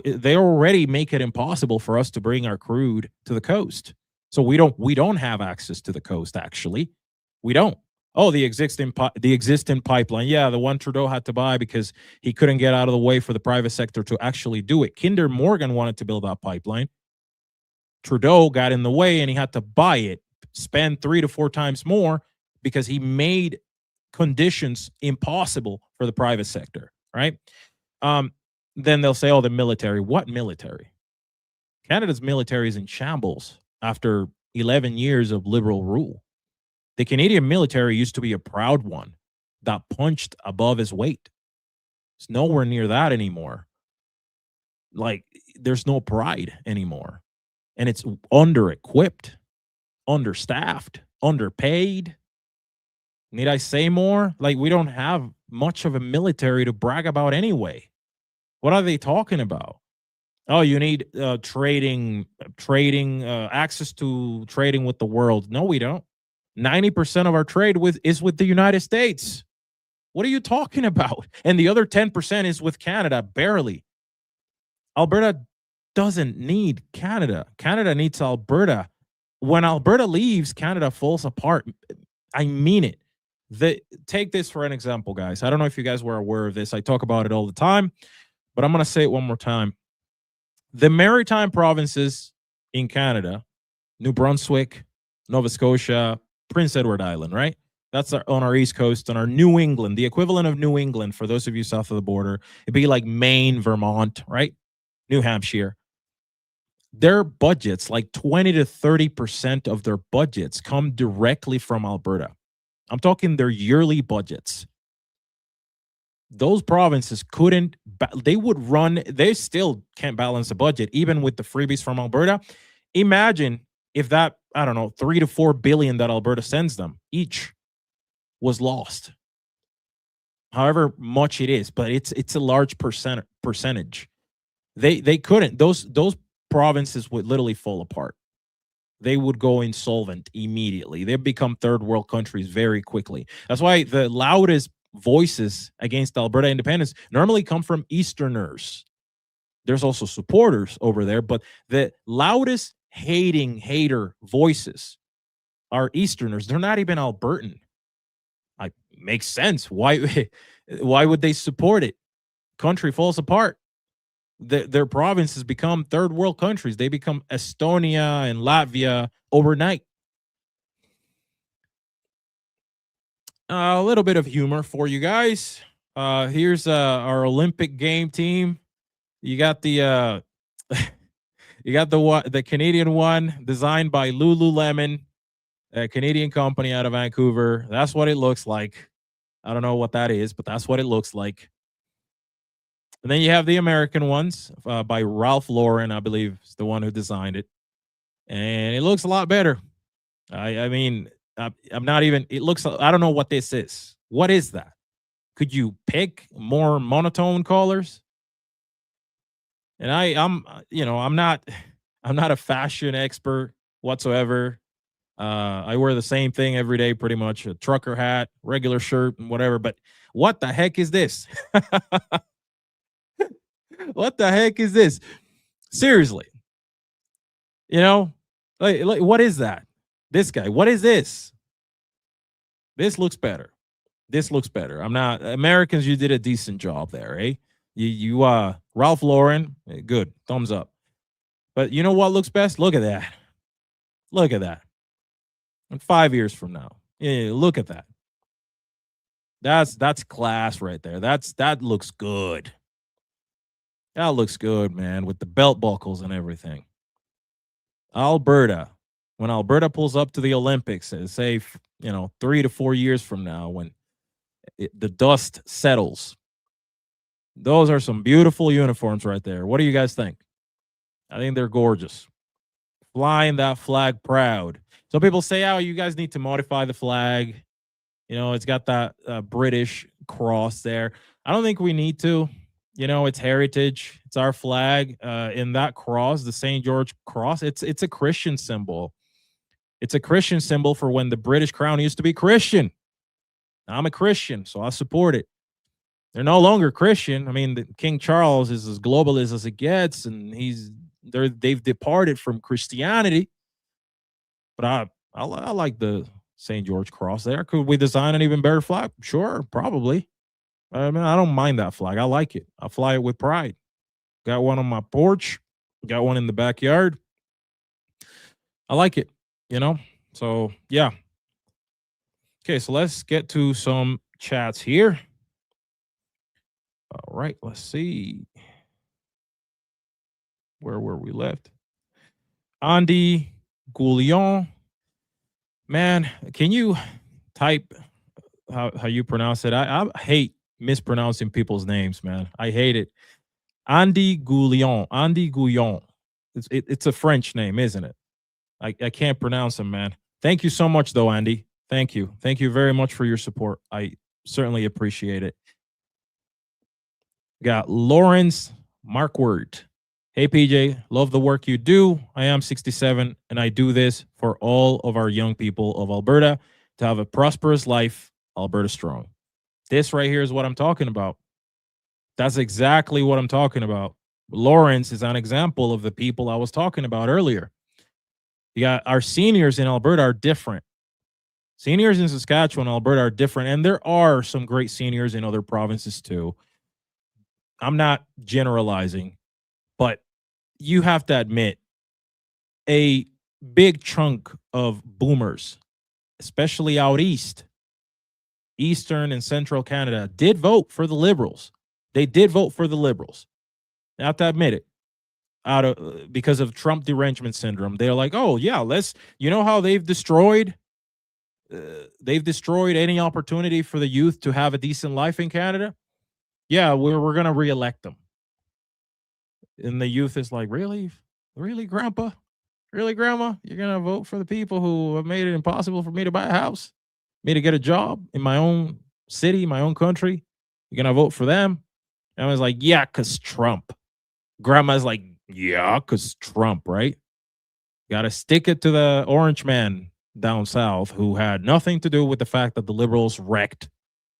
They already make it impossible for us to bring our crude to the coast. So we don't have access to the coast, actually. We don't. Oh, the existing pipeline. Yeah, the one Trudeau had to buy because he couldn't get out of the way for the private sector to actually do it. Kinder Morgan wanted to build that pipeline. Trudeau got in the way and he had to buy it, spend 3 to 4 times more because he made conditions impossible for the private sector, right? Then they'll say, oh, the military. What military? Canada's military is in shambles after 11 years of Liberal rule. The Canadian military used to be a proud one that punched above his weight. It's nowhere near that anymore. Like, there's no pride anymore. And it's under-equipped, understaffed, underpaid. Need I say more? Like, we don't have much of a military to brag about anyway. What are they talking about? Oh, you need trading, access to trading with the world. No, we don't. 90% of our trade is with the United States. What are you talking about? And the other 10% is with Canada, barely. Alberta doesn't need Canada. Canada needs Alberta. When Alberta leaves, Canada falls apart. I mean it. Take this for an example, guys. I don't know if you guys were aware of this. I talk about it all the time, but I'm going to say it one more time. The maritime provinces in Canada, New Brunswick, Nova Scotia, Prince Edward Island, right? That's on our East Coast, on our New England, the equivalent of New England for those of you south of the border. It'd be like Maine, Vermont, right? New Hampshire. Their budgets, like 20 to 30% of their budgets come directly from Alberta. I'm talking their yearly budgets. Those provinces they still can't balance a budget, even with the freebies from Alberta. Imagine if that, I don't know, 3 to 4 billion that Alberta sends them each was lost. However much it is, but it's a large percentage. They couldn't. Those provinces would literally fall apart. They would go insolvent immediately. They'd become third world countries very quickly. That's why the loudest voices against Alberta independence normally come from Easterners. There's also supporters over there, but the loudest hater voices are Easterners. They're not even Albertan. Like, makes sense. Why would they support it? Country falls apart. Their provinces become third world countries. They become Estonia and Latvia overnight. A little bit of humor for you guys. Here's our Olympic game team. You got the the Canadian one designed by Lululemon, a Canadian company out of Vancouver. That's what it looks like. I don't know what that is, but that's what it looks like. And then you have the American ones by Ralph Lauren, I believe is the one who designed it. And it looks a lot better. I mean, I'm not even, it looks, I don't know what this is. What is that? Could you pick more monotone colors? And I'm not a fashion expert whatsoever. I wear the same thing every day, pretty much, a trucker hat, regular shirt, and whatever. But what the heck is this? What the heck is this? Seriously. Like, what is that? This guy, what is this? This looks better. This looks better. Americans, you did a decent job there, eh? You Ralph Lauren, good, thumbs up. But you know what looks best? Look at that. Look at that. And 5 years from now, yeah, look at that. That's class right there. That looks good. That looks good, man, with the belt buckles and everything. Alberta, when Alberta pulls up to the Olympics, say 3 to 4 years from now, when the dust settles, those are some beautiful uniforms right there. What do you guys think? I think they're gorgeous. Flying that flag proud. Some people say, oh, you guys need to modify the flag. It's got that British cross there. I don't think we need to. It's heritage. It's our flag. In that cross, the St. George cross, it's a Christian symbol. It's a Christian symbol for when the British crown used to be Christian. I'm a Christian, so I support it. They're no longer Christian. I mean, King Charles is as globalist as it gets, and they've departed from Christianity. But I like the St. George Cross there. Could we design an even better flag? Sure, probably. I mean, I don't mind that flag. I like it. I fly it with pride. Got one on my porch. Got one in the backyard. I like it, you know? So, yeah. Okay, so let's get to some chats here. All right, let's see. Where were we left? Andy Goulion. Man, can you type how you pronounce it? I hate mispronouncing people's names, man. I hate it. Andy Goulion. Andy Goulion. It's a French name, isn't it? I can't pronounce them, man. Thank you so much, though, Andy. Thank you. Thank you very much for your support. I certainly appreciate it. Got Lawrence Markward. Hey, PJ, love the work you do. I am 67, and I do this for all of our young people of Alberta to have a prosperous life. Alberta strong. This right here is what I'm talking about. That's exactly what I'm talking about. Lawrence is an example of the people I was talking about earlier. You got our seniors in Alberta are different. Seniors in Saskatchewan and Alberta are different, and there are some great seniors in other provinces too. I'm not generalizing, but you have to admit a big chunk of boomers, especially out east, eastern and central Canada, did vote for the Liberals. They did vote for the Liberals. You have to admit it. Because of Trump derangement syndrome, they're like, oh yeah, you know how they've destroyed any opportunity for the youth to have a decent life in Canada. Yeah, we're gonna reelect them. And the youth is like, really, grandpa, really, grandma, you're gonna vote for the people who have made it impossible for me to buy a house, me to get a job in my own city, my own country. You're gonna vote for them? And I was like, yeah, cause Trump. Grandma's like, yeah, because Trump, right? Got to stick it to the orange man down south who had nothing to do with the fact that the Liberals wrecked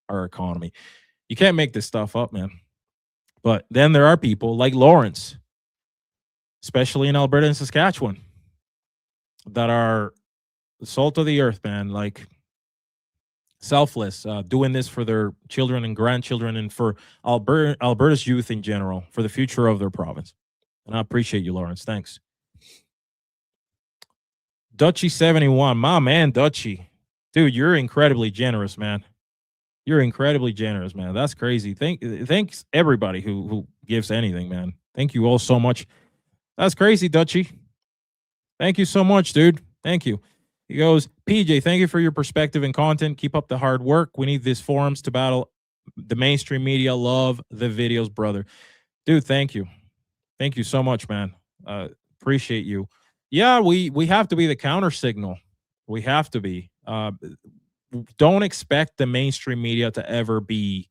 our economy. You can't make this stuff up, man. But then there are people like Lawrence, especially in Alberta and Saskatchewan, that are the salt of the earth, man, like selfless, doing this for their children and grandchildren and for Alberta's youth in general, for the future of their province. And I appreciate you, Lawrence. Thanks. Dutchy71. My man, Dutchy. Dude, you're incredibly generous, man. You're incredibly generous, man. That's crazy. Thanks everybody who gives anything, man. Thank you all so much. That's crazy, Dutchy. Thank you so much, dude. Thank you. He goes, PJ, thank you for your perspective and content. Keep up the hard work. We need these forums to battle the mainstream media. Love the videos, brother. Dude, thank you. Thank you so much, man. Appreciate you. Yeah, we have to be the counter signal. We have to be. Don't expect the mainstream media to ever be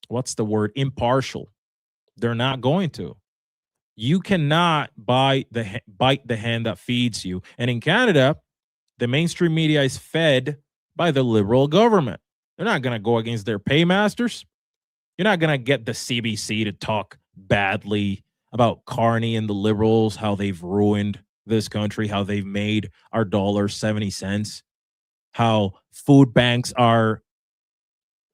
what's the word? Impartial. They're not going to. You cannot bite the hand that feeds you. And in Canada, the mainstream media is fed by the Liberal government. They're not going to go against their paymasters. You're not going to get the CBC to talk badly about Carney and the Liberals, how they've ruined this country, how they've made our dollar 70 cents, how food banks are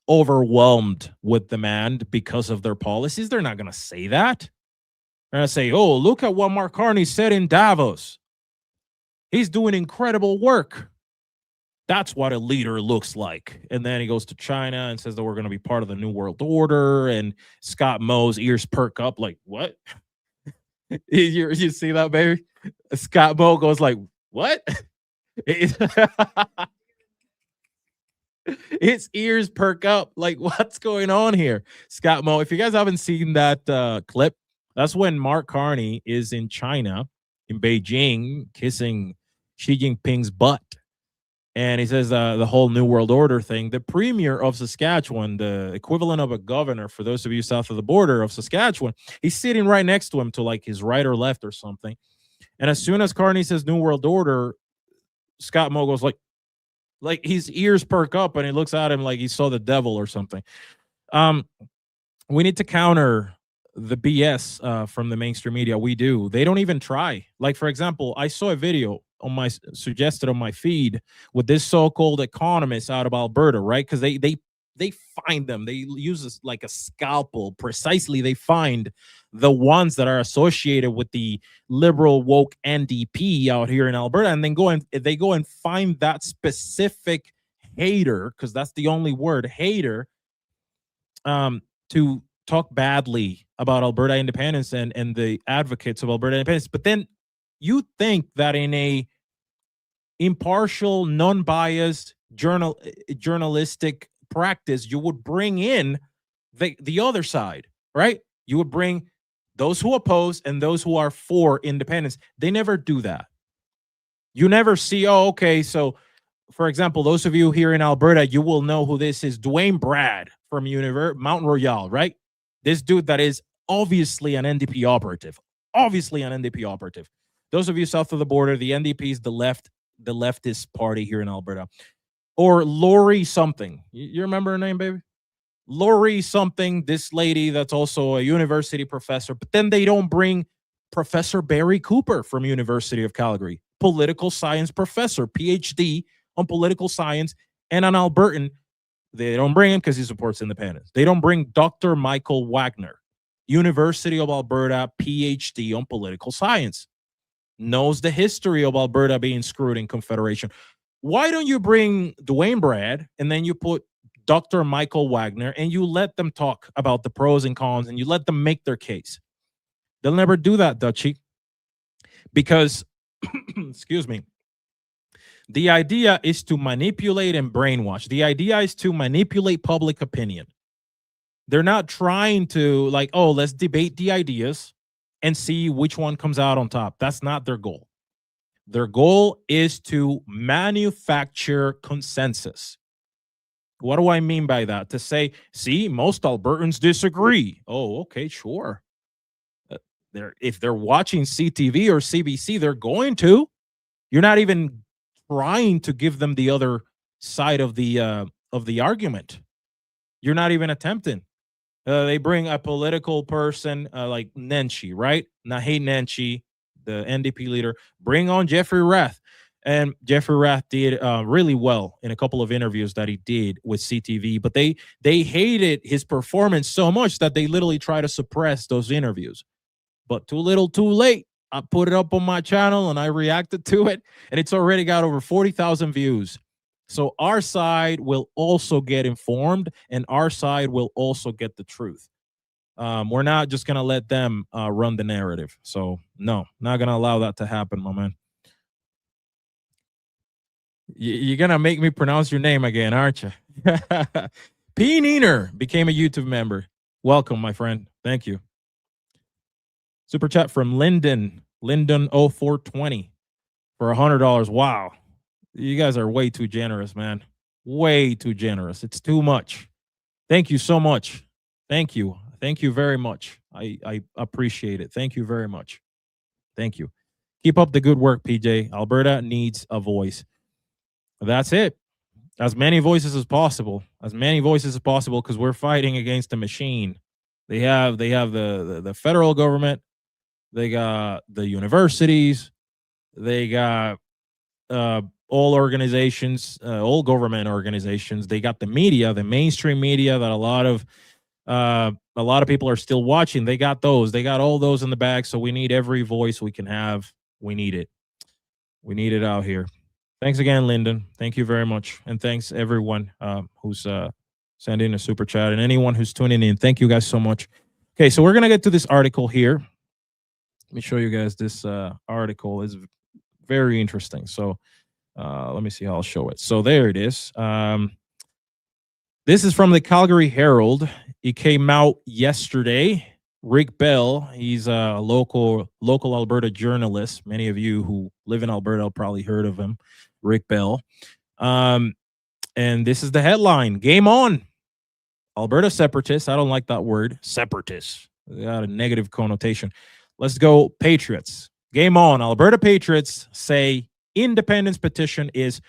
overwhelmed with demand because of their policies. They're not going to say that. They're going to say, oh, look at what Mark Carney said in Davos. He's doing incredible work. That's what a leader looks like. And then he goes to China and says that we're going to be part of the New World Order. And Scott Moe's ears perk up like, what? you see that, baby? Scott Moe goes like, what? His ears perk up like, what's going on here? Scott Moe, if you guys haven't seen that clip, that's when Mark Carney is in China, in Beijing, kissing Xi Jinping's butt. And he says the whole New World Order thing. The premier of Saskatchewan, the equivalent of a governor, for those of you south of the border of Saskatchewan, he's sitting right next to him to like his right or left or something. And as soon as Carney says New World Order, Scott Moe goes like his ears perk up and he looks at him like he saw the devil or something. We need to counter the BS from the mainstream media. We do. They don't even try. Like, for example, I saw a video suggested on my feed with this so-called economist out of Alberta, right? Because they find them. They use this like a scalpel. Precisely, they find the ones that are associated with the liberal woke NDP out here in Alberta, and then they go and find that specific hater, because that's the only word, hater, to talk badly about Alberta independence and the advocates of Alberta independence. But then you think that in a impartial, non-biased journalistic practice, you would bring in the other side, right? You would bring those who oppose and those who are for independence. They never do that. You never see, oh, okay, so for example, those of you here in Alberta, you will know who this is. Dwayne Brad from Mountain Royal, right? This dude that is obviously an NDP operative. Obviously an NDP operative. Those of you south of the border, the NDP is the leftist party here in Alberta. Or Lori something. You remember her name, baby? Lori something, this lady that's also a university professor. But then they don't bring Professor Barry Cooper from University of Calgary, political science professor, PhD on political science, and an Albertan. They don't bring him because he supports independence. They don't bring Dr. Michael Wagner, University of Alberta, PhD on political science, knows the history of Alberta being screwed in Confederation. Why don't you bring Dwayne Brad and then you put Dr. Michael Wagner and you let them talk about the pros and cons and you let them make their case? They'll never do that, Dutchie, because, excuse me, the idea is to manipulate and brainwash. The idea is to manipulate public opinion. They're not trying to like, oh, let's debate the ideas and see which one comes out on top. That's not their goal. Their goal is to manufacture consensus. What do I mean by that? To say, see, most Albertans disagree. Oh, okay, sure. If they're watching CTV or CBC, they're going to. You're not even trying to give them the other side of the argument. You're not even attempting. They bring a political person like Nenshi, right? Naheed Nenshi, the NDP leader. Bring on Jeffrey Rath. And Jeffrey Rath did really well in a couple of interviews that he did with CTV, but they hated his performance so much that they literally try to suppress those interviews. But too little, too late. I put it up on my channel and I reacted to it, and it's already got over 40,000 views. So our side will also get informed, and our side will also get the truth. We're not just going to let them run the narrative. So no, not going to allow that to happen, my man. You're going to make me pronounce your name again, aren't you? P. Neener became a YouTube member. Welcome, my friend. Thank you. Super chat from Lyndon 0420 for $100. Wow. You guys are way too generous, man. Way too generous. It's too much. Thank you so much. Thank you. Thank you very much. I appreciate it. Thank you very much. Thank you. Keep up the good work, PJ. Alberta needs a voice. That's it. As many voices as possible. As many voices as possible, because we're fighting against a machine. They have the federal government. They got the universities. They got all organizations, all government organizations. They got the media, the mainstream media that a lot of people are still watching. They got those. They got all those in the bag. So we need every voice we can have. We need it. We need it out here. Thanks again, Lyndon. Thank you very much. And thanks everyone who's sending a super chat and anyone who's tuning in. Thank you guys so much. Okay, so we're going to get to this article here. Let me show you guys this article. It's very interesting. So let me see how I'll show it. So there it is. This is from the Calgary Herald. It came out yesterday. Rick Bell, he's a local Alberta journalist. Many of you who live in Alberta have probably heard of him, Rick Bell. And this is the headline. Game on. Alberta separatists. I don't like that word. Separatists. They got a negative connotation. Let's go Patriots. Game on. Alberta Patriots say independence petition is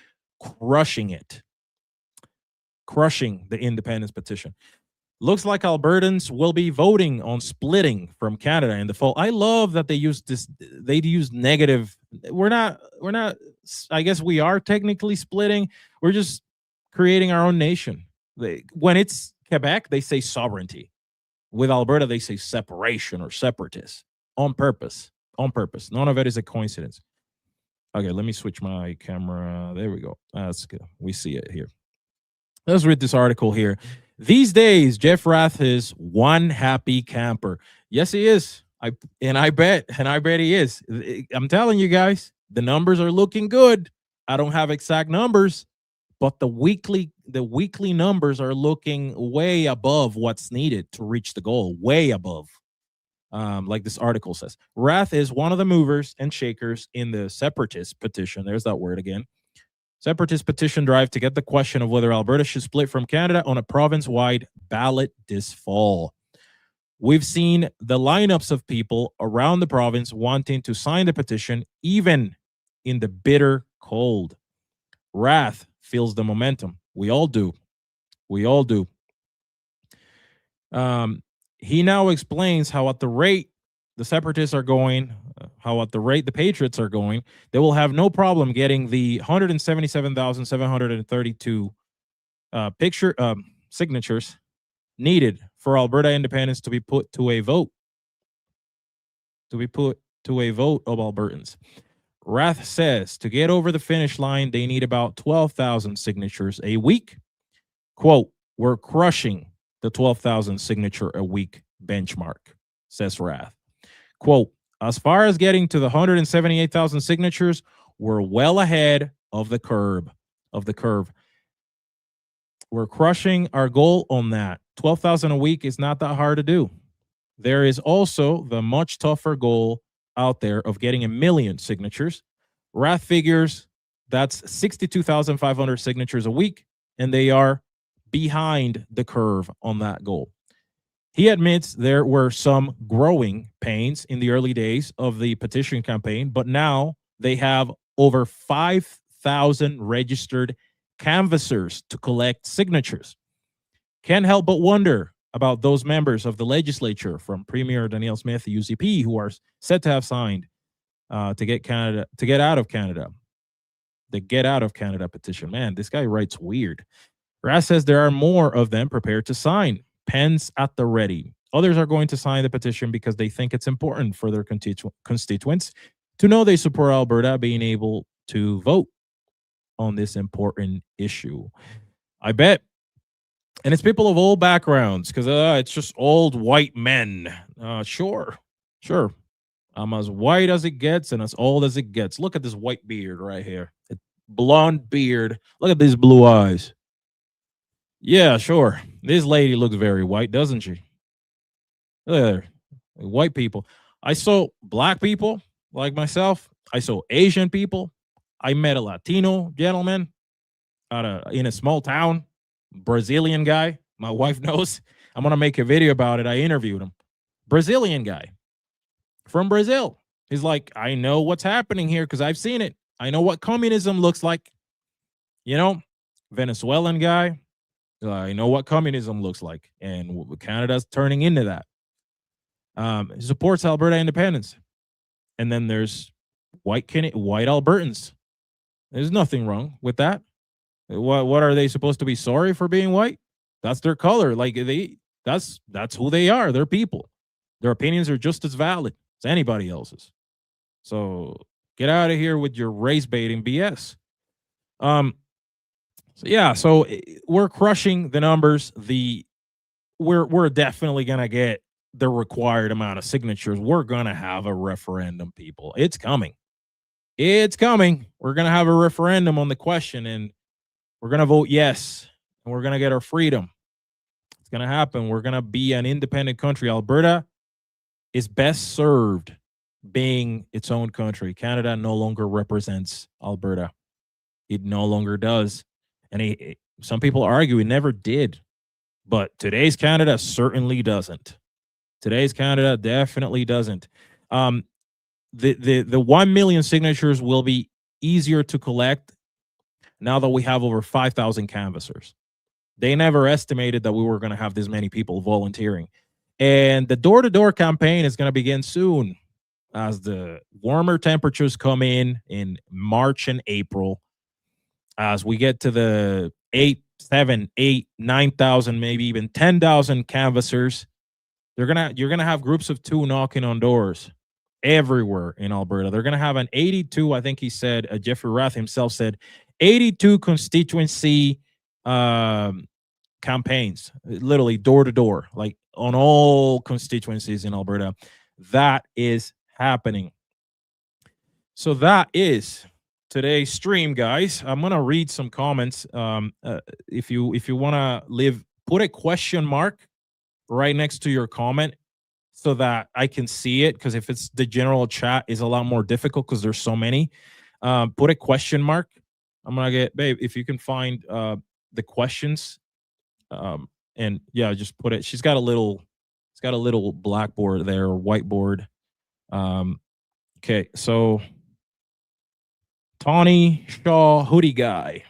crushing it. Crushing the independence petition. Looks like Albertans will be voting on splitting from Canada in the fall. I love that they use this. They use negative. We're not. I guess we are technically splitting. We're just creating our own nation. When it's Quebec, they say sovereignty. With Alberta, they say separation or separatist on purpose. On purpose. None of it is a coincidence. Okay, let me switch my camera. There we go. That's good. We see it here. Let's read this article here. These days, Jeff Rath is one happy camper. Yes, he is. I bet he is. I'm telling you guys, the numbers are looking good. I don't have exact numbers, but the weekly numbers are looking way above what's needed to reach the goal. Way above. Like this article says, Rath is one of the movers and shakers in the separatist petition. There's that word again. Separatist petition drive to get the question of whether Alberta should split from Canada on a province-wide ballot this fall. We've seen the lineups of people around the province wanting to sign the petition, even in the bitter cold. Rath feels the momentum. We all do. We all do. He now explains how at the rate the separatists are going, how at the rate the Patriots are going, they will have no problem getting the 177,732 signatures needed for Alberta independence to be put to a vote. To be put to a vote of Albertans. Rath says to get over the finish line, they need about 12,000 signatures a week. Quote, we're crushing the 12,000 signature a week benchmark, says Rath. Quote, as far as getting to the 178,000 signatures, we're well ahead of the curve. We're crushing our goal on that. 12,000 a week is not that hard to do. There is also the much tougher goal out there of getting 1 million signatures. Rath figures that's 62,500 signatures a week, and they are behind the curve on that goal. He admits there were some growing pains in the early days of the petition campaign, but now they have over 5,000 registered canvassers to collect signatures. Can't help but wonder about those members of the legislature, from Premier Danielle Smith, UCP, who are said to have signed to get out of Canada. The Get Out of Canada petition. Man, this guy writes weird. Rath says there are more of them prepared to sign. Pens at the ready. Others are going to sign the petition because they think it's important for their constituents to know they support Alberta being able to vote on this important issue. I bet. And it's people of all backgrounds, because it's just old white men. Sure. I'm as white as it gets and as old as it gets. Look at this white beard right here. Blonde beard. Look at these blue eyes. Yeah, sure. This lady looks very white, doesn't she? Look at her. White people. I saw black people like myself. I saw Asian people. I met a Latino gentleman in a small town. Brazilian guy. My wife knows. I'm going to make a video about it. I interviewed him. Brazilian guy from Brazil. He's like, I know what's happening here because I've seen it. I know what communism looks like. You know, Venezuelan guy. I know what communism looks like, and Canada's turning into that. He supports Alberta independence. And then there's white Albertans. There's nothing wrong with that. What are they supposed to be sorry for being white? That's their color. Like that's who they are. They're people. Their opinions are just as valid as anybody else's. So get out of here with your race baiting BS. So we're crushing the numbers. We're definitely gonna get the required amount of signatures. We're gonna have a referendum, people. It's coming. We're gonna have a referendum on the question, and we're gonna vote yes, and we're gonna get our freedom. It's gonna happen. We're gonna be an independent country. Alberta is best served being its own country. Canada no longer represents Alberta. It no longer does. And some people argue it never did. But today's Canada certainly doesn't. Today's Canada definitely doesn't. The 1 million signatures will be easier to collect now that we have over 5,000 canvassers. They never estimated that we were going to have this many people volunteering. And the door-to-door campaign is going to begin soon as the warmer temperatures come in March and April. As we get to the 8, 7, 8, 9,000, maybe even 10,000 canvassers, you're gonna have groups of 2 knocking on doors everywhere in Alberta. They're gonna have an 82. I think he said, Jeffrey Rath himself said, 82 constituency campaigns, literally door to door, like on all constituencies in Alberta. That is happening. So that is today's stream, guys. I'm gonna read some comments. If you want to put a question mark right next to your comment so that I can see it, because if it's the general chat, is a lot more difficult because there's so many. Put a question mark. I'm gonna get, babe, if you can find the questions, and yeah, just put it. It's got a little blackboard there, or whiteboard. Okay, so Tawny Shaw Hoodie Guy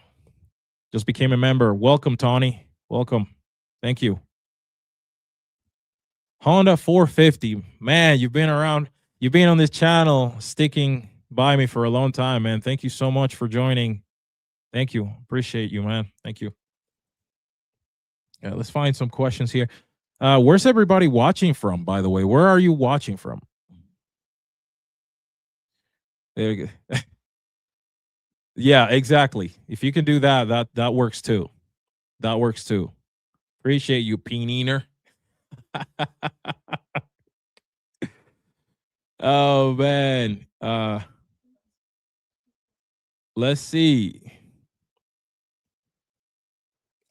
just became a member. Welcome, Tawny. Welcome. Thank you. Honda 450. Man, you've been around. You've been on this channel sticking by me for a long time, man. Thank you so much for joining. Thank you. Appreciate you, man. Thank you. Yeah, let's find some questions here. Where's everybody watching from, by the way? Where are you watching from? There you go. Yeah, exactly. If you can do that, that works too. That works too. Appreciate you, Peeniner. Oh man. Let's see.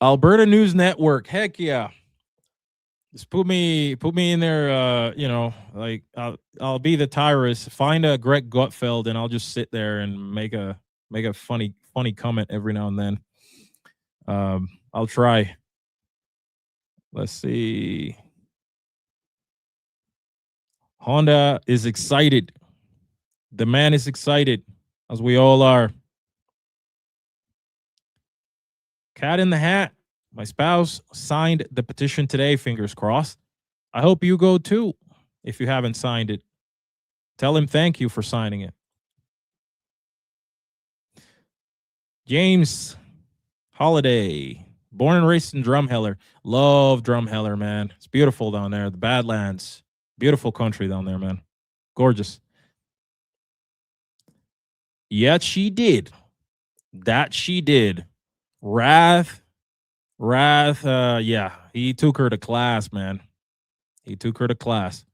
Alberta News Network. Heck yeah. Just put me in there. Like I'll be the Tyrus. Find a Greg Gutfeld, and I'll just sit there and make a funny comment every now and then. I'll try. Let's see. Honda is excited. The man is excited, as we all are. Cat in the hat. My spouse signed the petition today, fingers crossed. I hope you go too, if you haven't signed it. Tell him thank you for signing it. James Holiday, born and raised in Drumheller. Love Drumheller, man. It's beautiful down there. The Badlands. Beautiful country down there, man. Gorgeous. Yet she did. That she did. Wrath, yeah. He took her to class, man. He took her to class.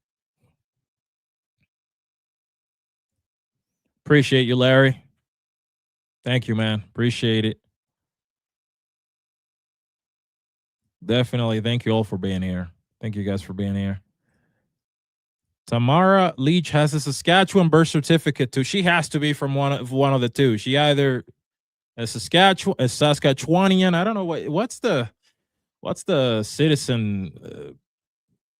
Appreciate you, Larry. Thank you, man. Appreciate it. Definitely. Thank you all for being here. Thank you guys for being here. Tamara Leach has a Saskatchewan birth certificate too. She has to be from one of the two. She either a Saskatchewanian. I don't know what's the citizen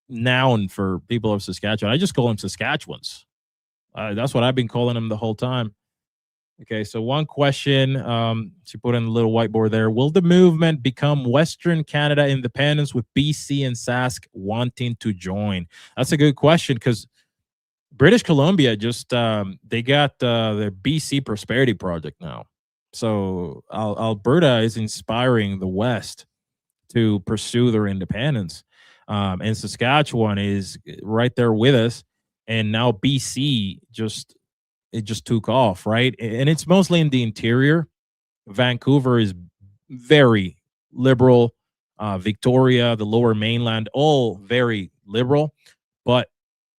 noun for people of Saskatchewan. I just call them Saskatchewans. That's what I've been calling them the whole time. Okay, so one question, she put in a little whiteboard there. Will the movement become Western Canada independence with BC and Sask wanting to join? That's a good question, because British Columbia just, they got their BC Prosperity Project now. So Alberta is inspiring the West to pursue their independence. And Saskatchewan is right there with us. And now BC just took off, right? And it's mostly in the interior. Vancouver is very liberal. Victoria, the lower mainland, all very liberal. But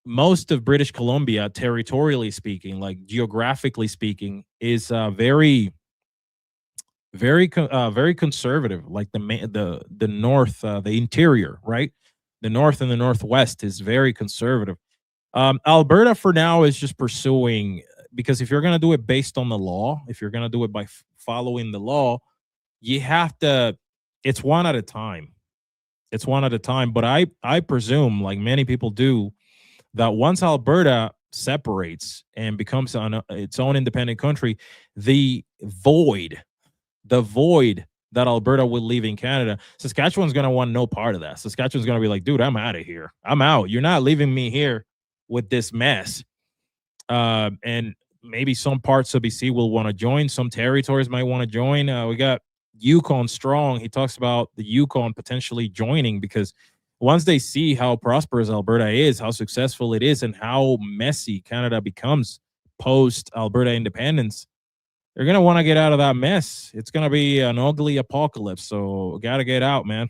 most of British Columbia, territorially speaking, like geographically speaking, is very conservative. Like the north, the interior, right? The north and the northwest is very conservative. Alberta for now is just pursuing, because if you're going to do it based on the law, if you're going to do it by following the law, you have to, it's one at a time. It's one at a time. But I presume, like many people do, that once Alberta separates and becomes its own independent country, the void that Alberta will leave in Canada, Saskatchewan's going to want no part of that. Saskatchewan's going to be like, dude, I'm out of here. I'm out. You're not leaving me here with this mess. And maybe some parts of BC will want to join. Some territories might want to join. We got Yukon Strong. He talks about the Yukon potentially joining because once they see how prosperous Alberta is, how successful it is, and how messy Canada becomes post Alberta independence, they're going to want to get out of that mess. It's going to be an ugly apocalypse. So got to get out, man.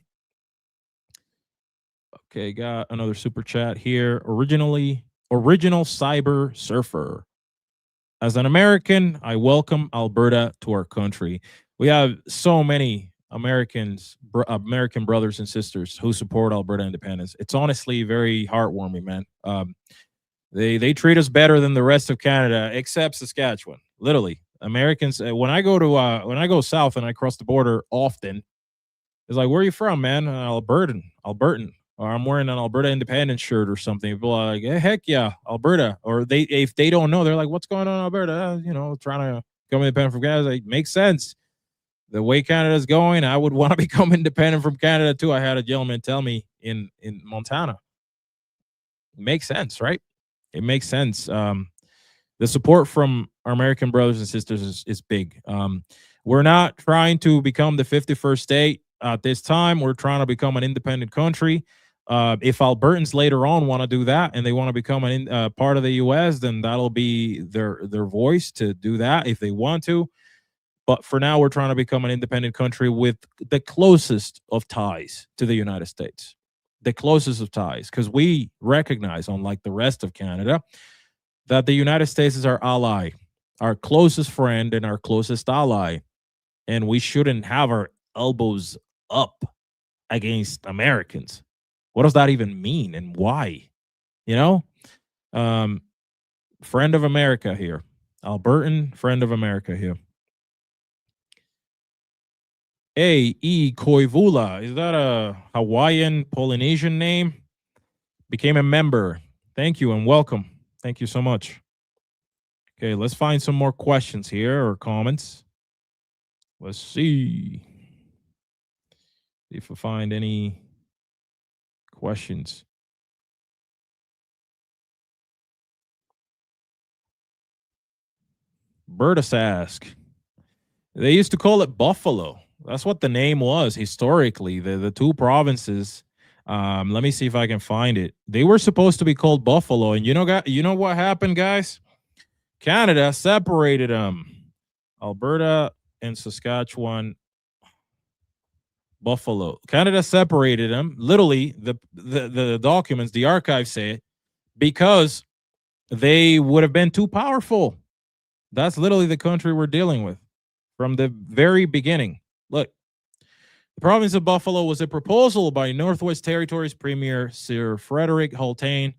Okay, got another super chat here. Original Cyber Surfer. As an American, I welcome Alberta to our country. We have so many American brothers and sisters who support Alberta independence. It's honestly very heartwarming, man. They treat us better than the rest of Canada, except Saskatchewan. Literally, Americans. When I go south and I cross the border often, it's like, where are you from, man? Albertan. Or I'm wearing an Alberta independence shirt or something. People are like, hey, heck yeah, Alberta. Or if they don't know, they're like, what's going on in Alberta? Trying to become independent from Canada. Like, makes sense. The way Canada's going, I would want to become independent from Canada too. I had a gentleman tell me in Montana. It makes sense, right? It makes sense. The support from our American brothers and sisters is big. We're not trying to become the 51st state at this time. We're trying to become an independent country. If Albertans later on want to do that and they want to become a part of the U.S., then that'll be their voice to do that if they want to. But for now, we're trying to become an independent country with the closest of ties to the United States. The closest of ties, because we recognize, unlike the rest of Canada, that the United States is our ally, our closest friend, and our closest ally. And we shouldn't have our elbows up against Americans. What does that even mean and why? Friend of America here. Albertan, friend of America here. A.E. Koivula. Is that a Hawaiian Polynesian name? Became a member. Thank you and welcome. Thank you so much. Okay, let's find some more questions here or comments. Let's see if we find any questions. Bertasask. They used to call it Buffalo. That's what the name was historically. The two provinces. Let me see if I can find it. They were supposed to be called Buffalo, and you know what happened, guys? Canada separated them. Alberta and Saskatchewan. Buffalo. Canada separated them. Literally, the documents, the archives say it, because they would have been too powerful. That's literally the country we're dealing with from the very beginning. Look, the province of Buffalo was a proposal by Northwest Territories Premier Sir Frederick Hultain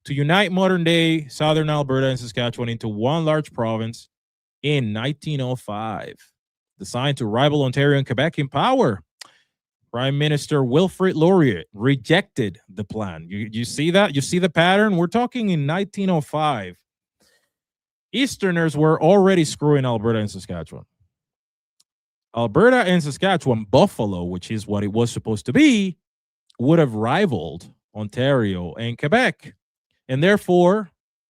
to unite modern-day southern Alberta and Saskatchewan into one large province in 1905, designed to rival Ontario and Quebec in power. Prime Minister Wilfrid Laurier rejected the plan. You see that? You see the pattern? We're talking in 1905. Easterners were already screwing Alberta and Saskatchewan. Alberta and Saskatchewan, Buffalo, which is what it was supposed to be, would have rivaled Ontario and Quebec. And therefore,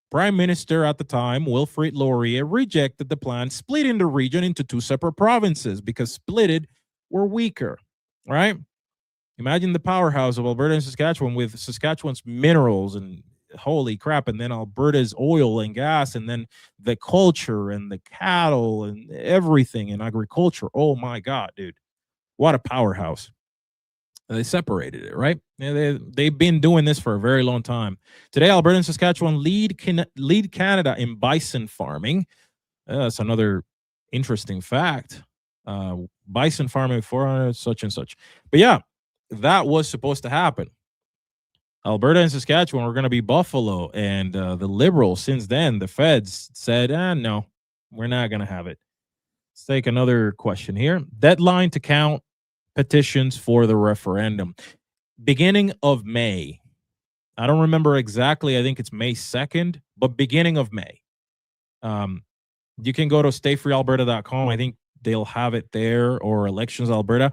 Prime Minister at the time, Wilfrid Laurier, rejected the plan, splitting the region into two separate provinces because splitted were weaker, right? Imagine the powerhouse of Alberta and Saskatchewan with Saskatchewan's minerals and holy crap, and then Alberta's oil and gas, and then the culture and the cattle and everything in agriculture. Oh my God, dude. What a powerhouse. And they separated it, right? They've been doing this for a very long time. Today, Alberta and Saskatchewan lead Canada in bison farming. That's another interesting fact. Bison farming 400, such and such. But yeah, that was supposed to happen. Alberta and Saskatchewan were going to be Buffalo, and the Liberals, since then, the feds said, no, we're not going to have it. Let's take another question here. Deadline to count petitions for the referendum. Beginning of May. I don't remember exactly. I think it's May 2nd, but beginning of May. You can go to stayfreealberta.com. I think they'll have it there, or Elections Alberta.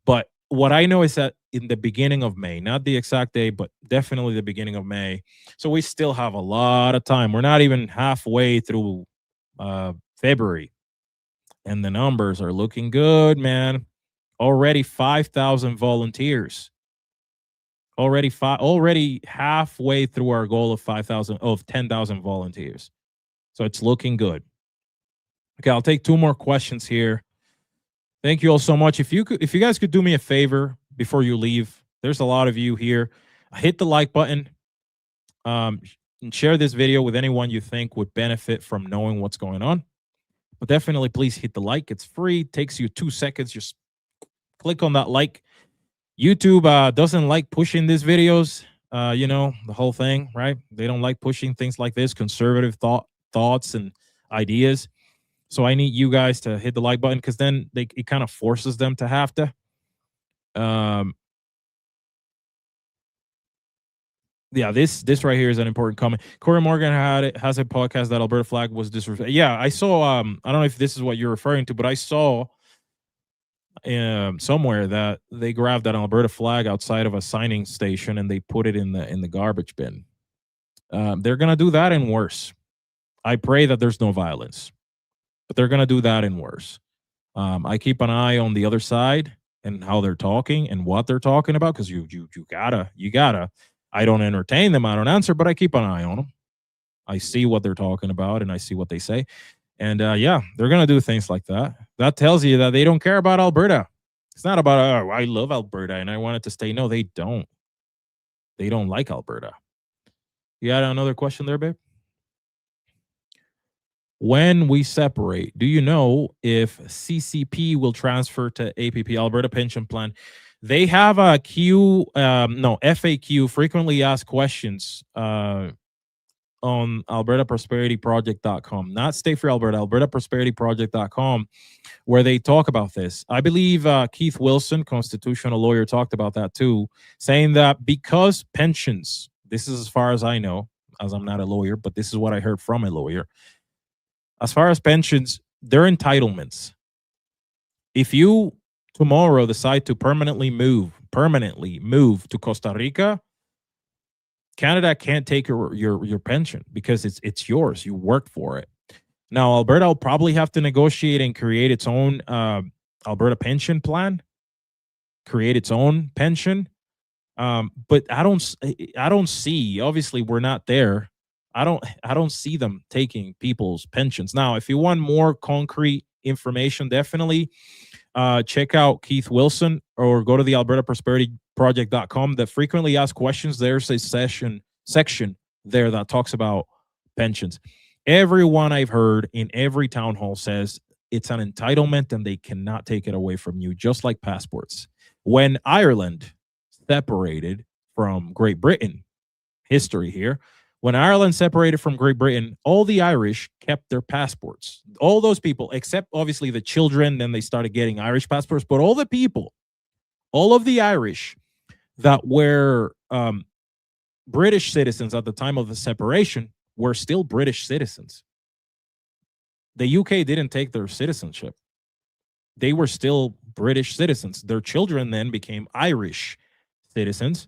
But what I know is that in the beginning of May, not the exact day, but definitely the beginning of May. So we still have a lot of time. We're not even halfway through February, and the numbers are looking good, man. Already 5,000 volunteers. Already halfway through our goal of 10,000 volunteers. So it's looking good. Okay, I'll take 2 more questions here. Thank you all so much. If you guys could do me a favor before you leave, there's a lot of you here. Hit the like button. And share this video with anyone you think would benefit from knowing what's going on. But definitely, please hit the like. It's free. It takes you 2 seconds. Just click on that like. YouTube doesn't like pushing these videos. You know, the whole thing, right? They don't like pushing things like this, conservative thoughts and ideas. So I need you guys to hit the like button, because then it kind of forces them to have to. Yeah, this right here is an important comment. Corey Morgan has a podcast that Alberta flag was disrespected. Yeah, I saw. I don't know if this is what you're referring to, but I saw somewhere that they grabbed an Alberta flag outside of a signing station and they put it in the garbage bin. They're gonna do that and worse. I pray that there's no violence, but they're gonna do that and worse. I keep an eye on the other side and how they're talking and what they're talking about, because you gotta. I don't entertain them. I don't answer, but I keep an eye on them. I see what they're talking about and I see what they say. And yeah, they're going to do things like that. That tells you that they don't care about Alberta. It's not about, oh, I love Alberta and I want it to stay. No, they don't. They don't like Alberta. You got another question there, babe? When we separate, do you know if CCP will transfer to APP, Alberta Pension Plan? They have a FAQ, frequently asked questions, on albertaprosperityproject.com, not Stay Free Alberta, albertaprosperityproject.com, where they talk about this. I believe Keith Wilson, constitutional lawyer, talked about that too, saying that because pensions, this is as far as I know, as I'm not a lawyer, but this is what I heard from a lawyer. As far as pensions, they're entitlements. If you tomorrow decide to permanently move to Costa Rica, Canada can't take your pension because it's yours. You work for it. Now, Alberta will probably have to negotiate and create its own Alberta pension plan, create its own pension. But I don't see. Obviously, we're not there. I don't see them taking people's pensions. Now, if you want more concrete information, definitely check out Keith Wilson or go to the albertaprosperityproject.com. The frequently asked questions, there's a section there that talks about pensions. Everyone I've heard in every town hall says it's an entitlement and they cannot take it away from you, just like passports. When Ireland separated from Great Britain, history here, when Ireland separated from Great Britain, all the Irish kept their passports. All those people, except obviously the children, then they started getting Irish passports. But all the people, all of the Irish that were British citizens at the time of the separation were still British citizens. The UK didn't take their citizenship. They were still British citizens. Their children then became Irish citizens.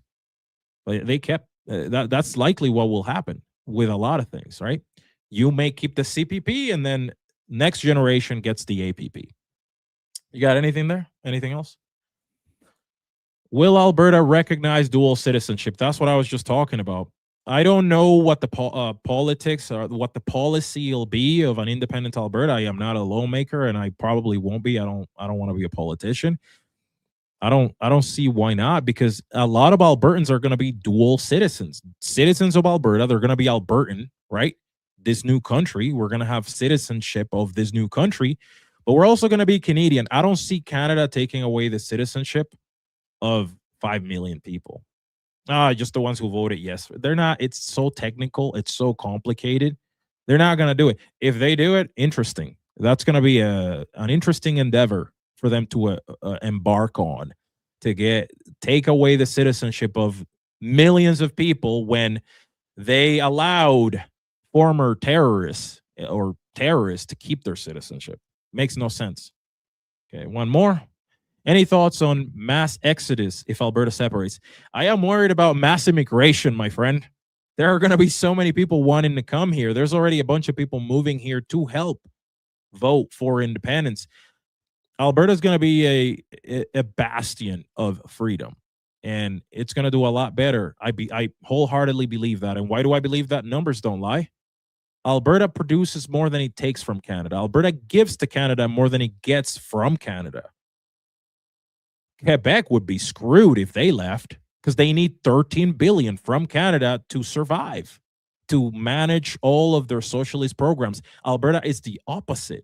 But they kept that's likely what will happen with a lot of things, right? You may keep the CPP and then next generation gets the APP. You got anything there? Anything else? Will Alberta recognize dual citizenship? That's what I was just talking about. I don't know what the politics or what the policy will be of an independent Alberta. I am not a lawmaker and I probably won't be. I don't want to be a politician. I don't see why not, because a lot of Albertans are going to be dual citizens of Alberta. They're going to be Albertan, right? This new country, we're going to have citizenship of this new country, but we're also going to be Canadian. I don't see Canada taking away the citizenship of 5 million people. Just the ones who voted yes. They're not. It's so technical. It's so complicated. They're not going to do it. If they do it, interesting. That's going to be an interesting endeavor for them to embark on, to take away the citizenship of millions of people when they allowed former terrorists to keep their citizenship. Makes no sense. Okay, one more. Any thoughts on mass exodus if Alberta separates? I am worried about mass immigration, my friend. There are going to be so many people wanting to come here. There's already a bunch of people moving here to help vote for independence. Alberta is going to be a bastion of freedom, and it's going to do a lot better. I wholeheartedly believe that. And why do I believe that? Numbers don't lie. Alberta produces more than it takes from Canada. Alberta gives to Canada more than it gets from Canada. Quebec would be screwed if they left because they need 13 billion from Canada to survive, to manage all of their socialist programs. Alberta is the opposite.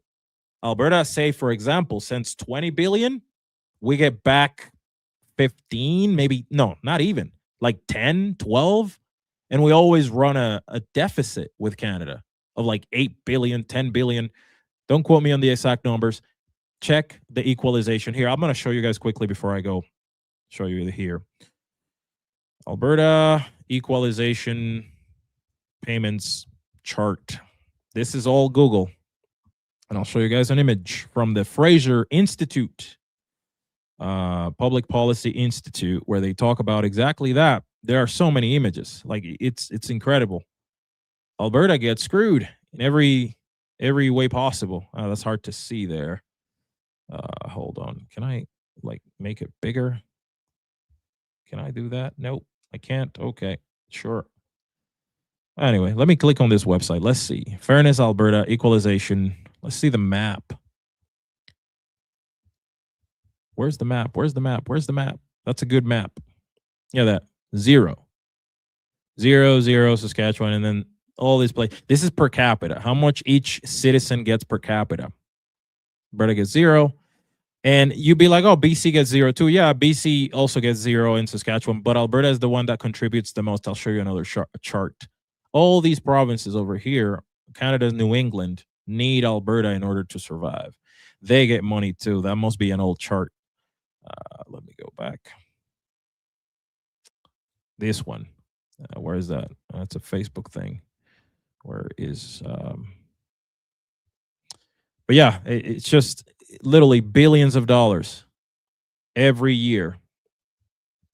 Alberta, say, for example, sends 20 billion, we get back 15, maybe, no, not even, like 10, 12, and we always run a deficit with Canada of like 8 billion, 10 billion. Don't quote me on the exact numbers. Check the equalization here. I'm going to show you guys quickly before I go show you here. Alberta equalization payments chart. This is all Google. And I'll show you guys an image from the Fraser Institute, Public Policy Institute, where they talk about exactly that. There are so many images. Like, it's incredible. Alberta gets screwed in every way possible. That's hard to see there. Hold on. Can I like make it bigger? Can I do that? Nope, I can't. Okay, sure. Anyway, let me click on this website. Let's see. Fairness Alberta equalization. Let's see the map. Where's the map? Where's the map? Where's the map? That's a good map. Yeah, that 0, 0, 0, Saskatchewan, and then all these places. This is per capita. How much each citizen gets per capita? Alberta gets 0. And you'd be like, oh, BC gets 0 too. Yeah, BC also gets 0 in Saskatchewan, but Alberta is the one that contributes the most. I'll show you another chart. All these provinces over here, Canada's New England, need Alberta in order to survive. They get money too. That must be an old chart. Let me go back. This one. Where is that? That's a Facebook thing. Where is... But yeah, it's just literally billions of dollars every year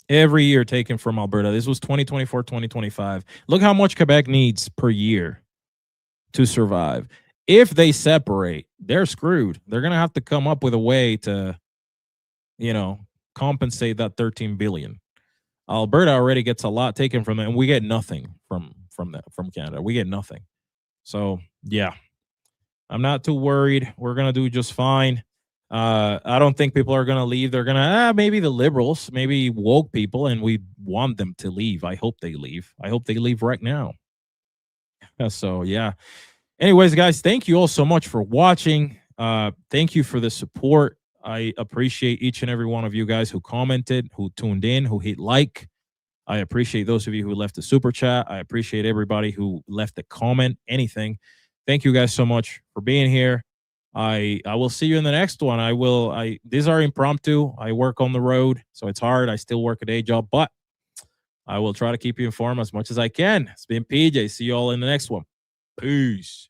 taken from Alberta. This was 2024, 2025. Look how much Quebec needs per year to survive. If they separate, they're screwed. They're going to have to come up with a way to, compensate that 13 billion. Alberta already gets a lot taken from it, and we get nothing from Canada. We get nothing. So, yeah. I'm not too worried. We're going to do just fine. I don't think people are going to leave. They're going to, maybe the liberals, maybe woke people, and we want them to leave. I hope they leave. I hope they leave right now. So, yeah. Anyways, guys, thank you all so much for watching. Thank you for the support. I appreciate each and every one of you guys who commented, who tuned in, who hit like. I appreciate those of you who left a super chat. I appreciate everybody who left a comment, anything. Thank you guys so much for being here. I will see you in the next one. These are impromptu. I work on the road, so it's hard. I still work a day job, but I will try to keep you informed as much as I can. It's been PJ. See you all in the next one. Peace.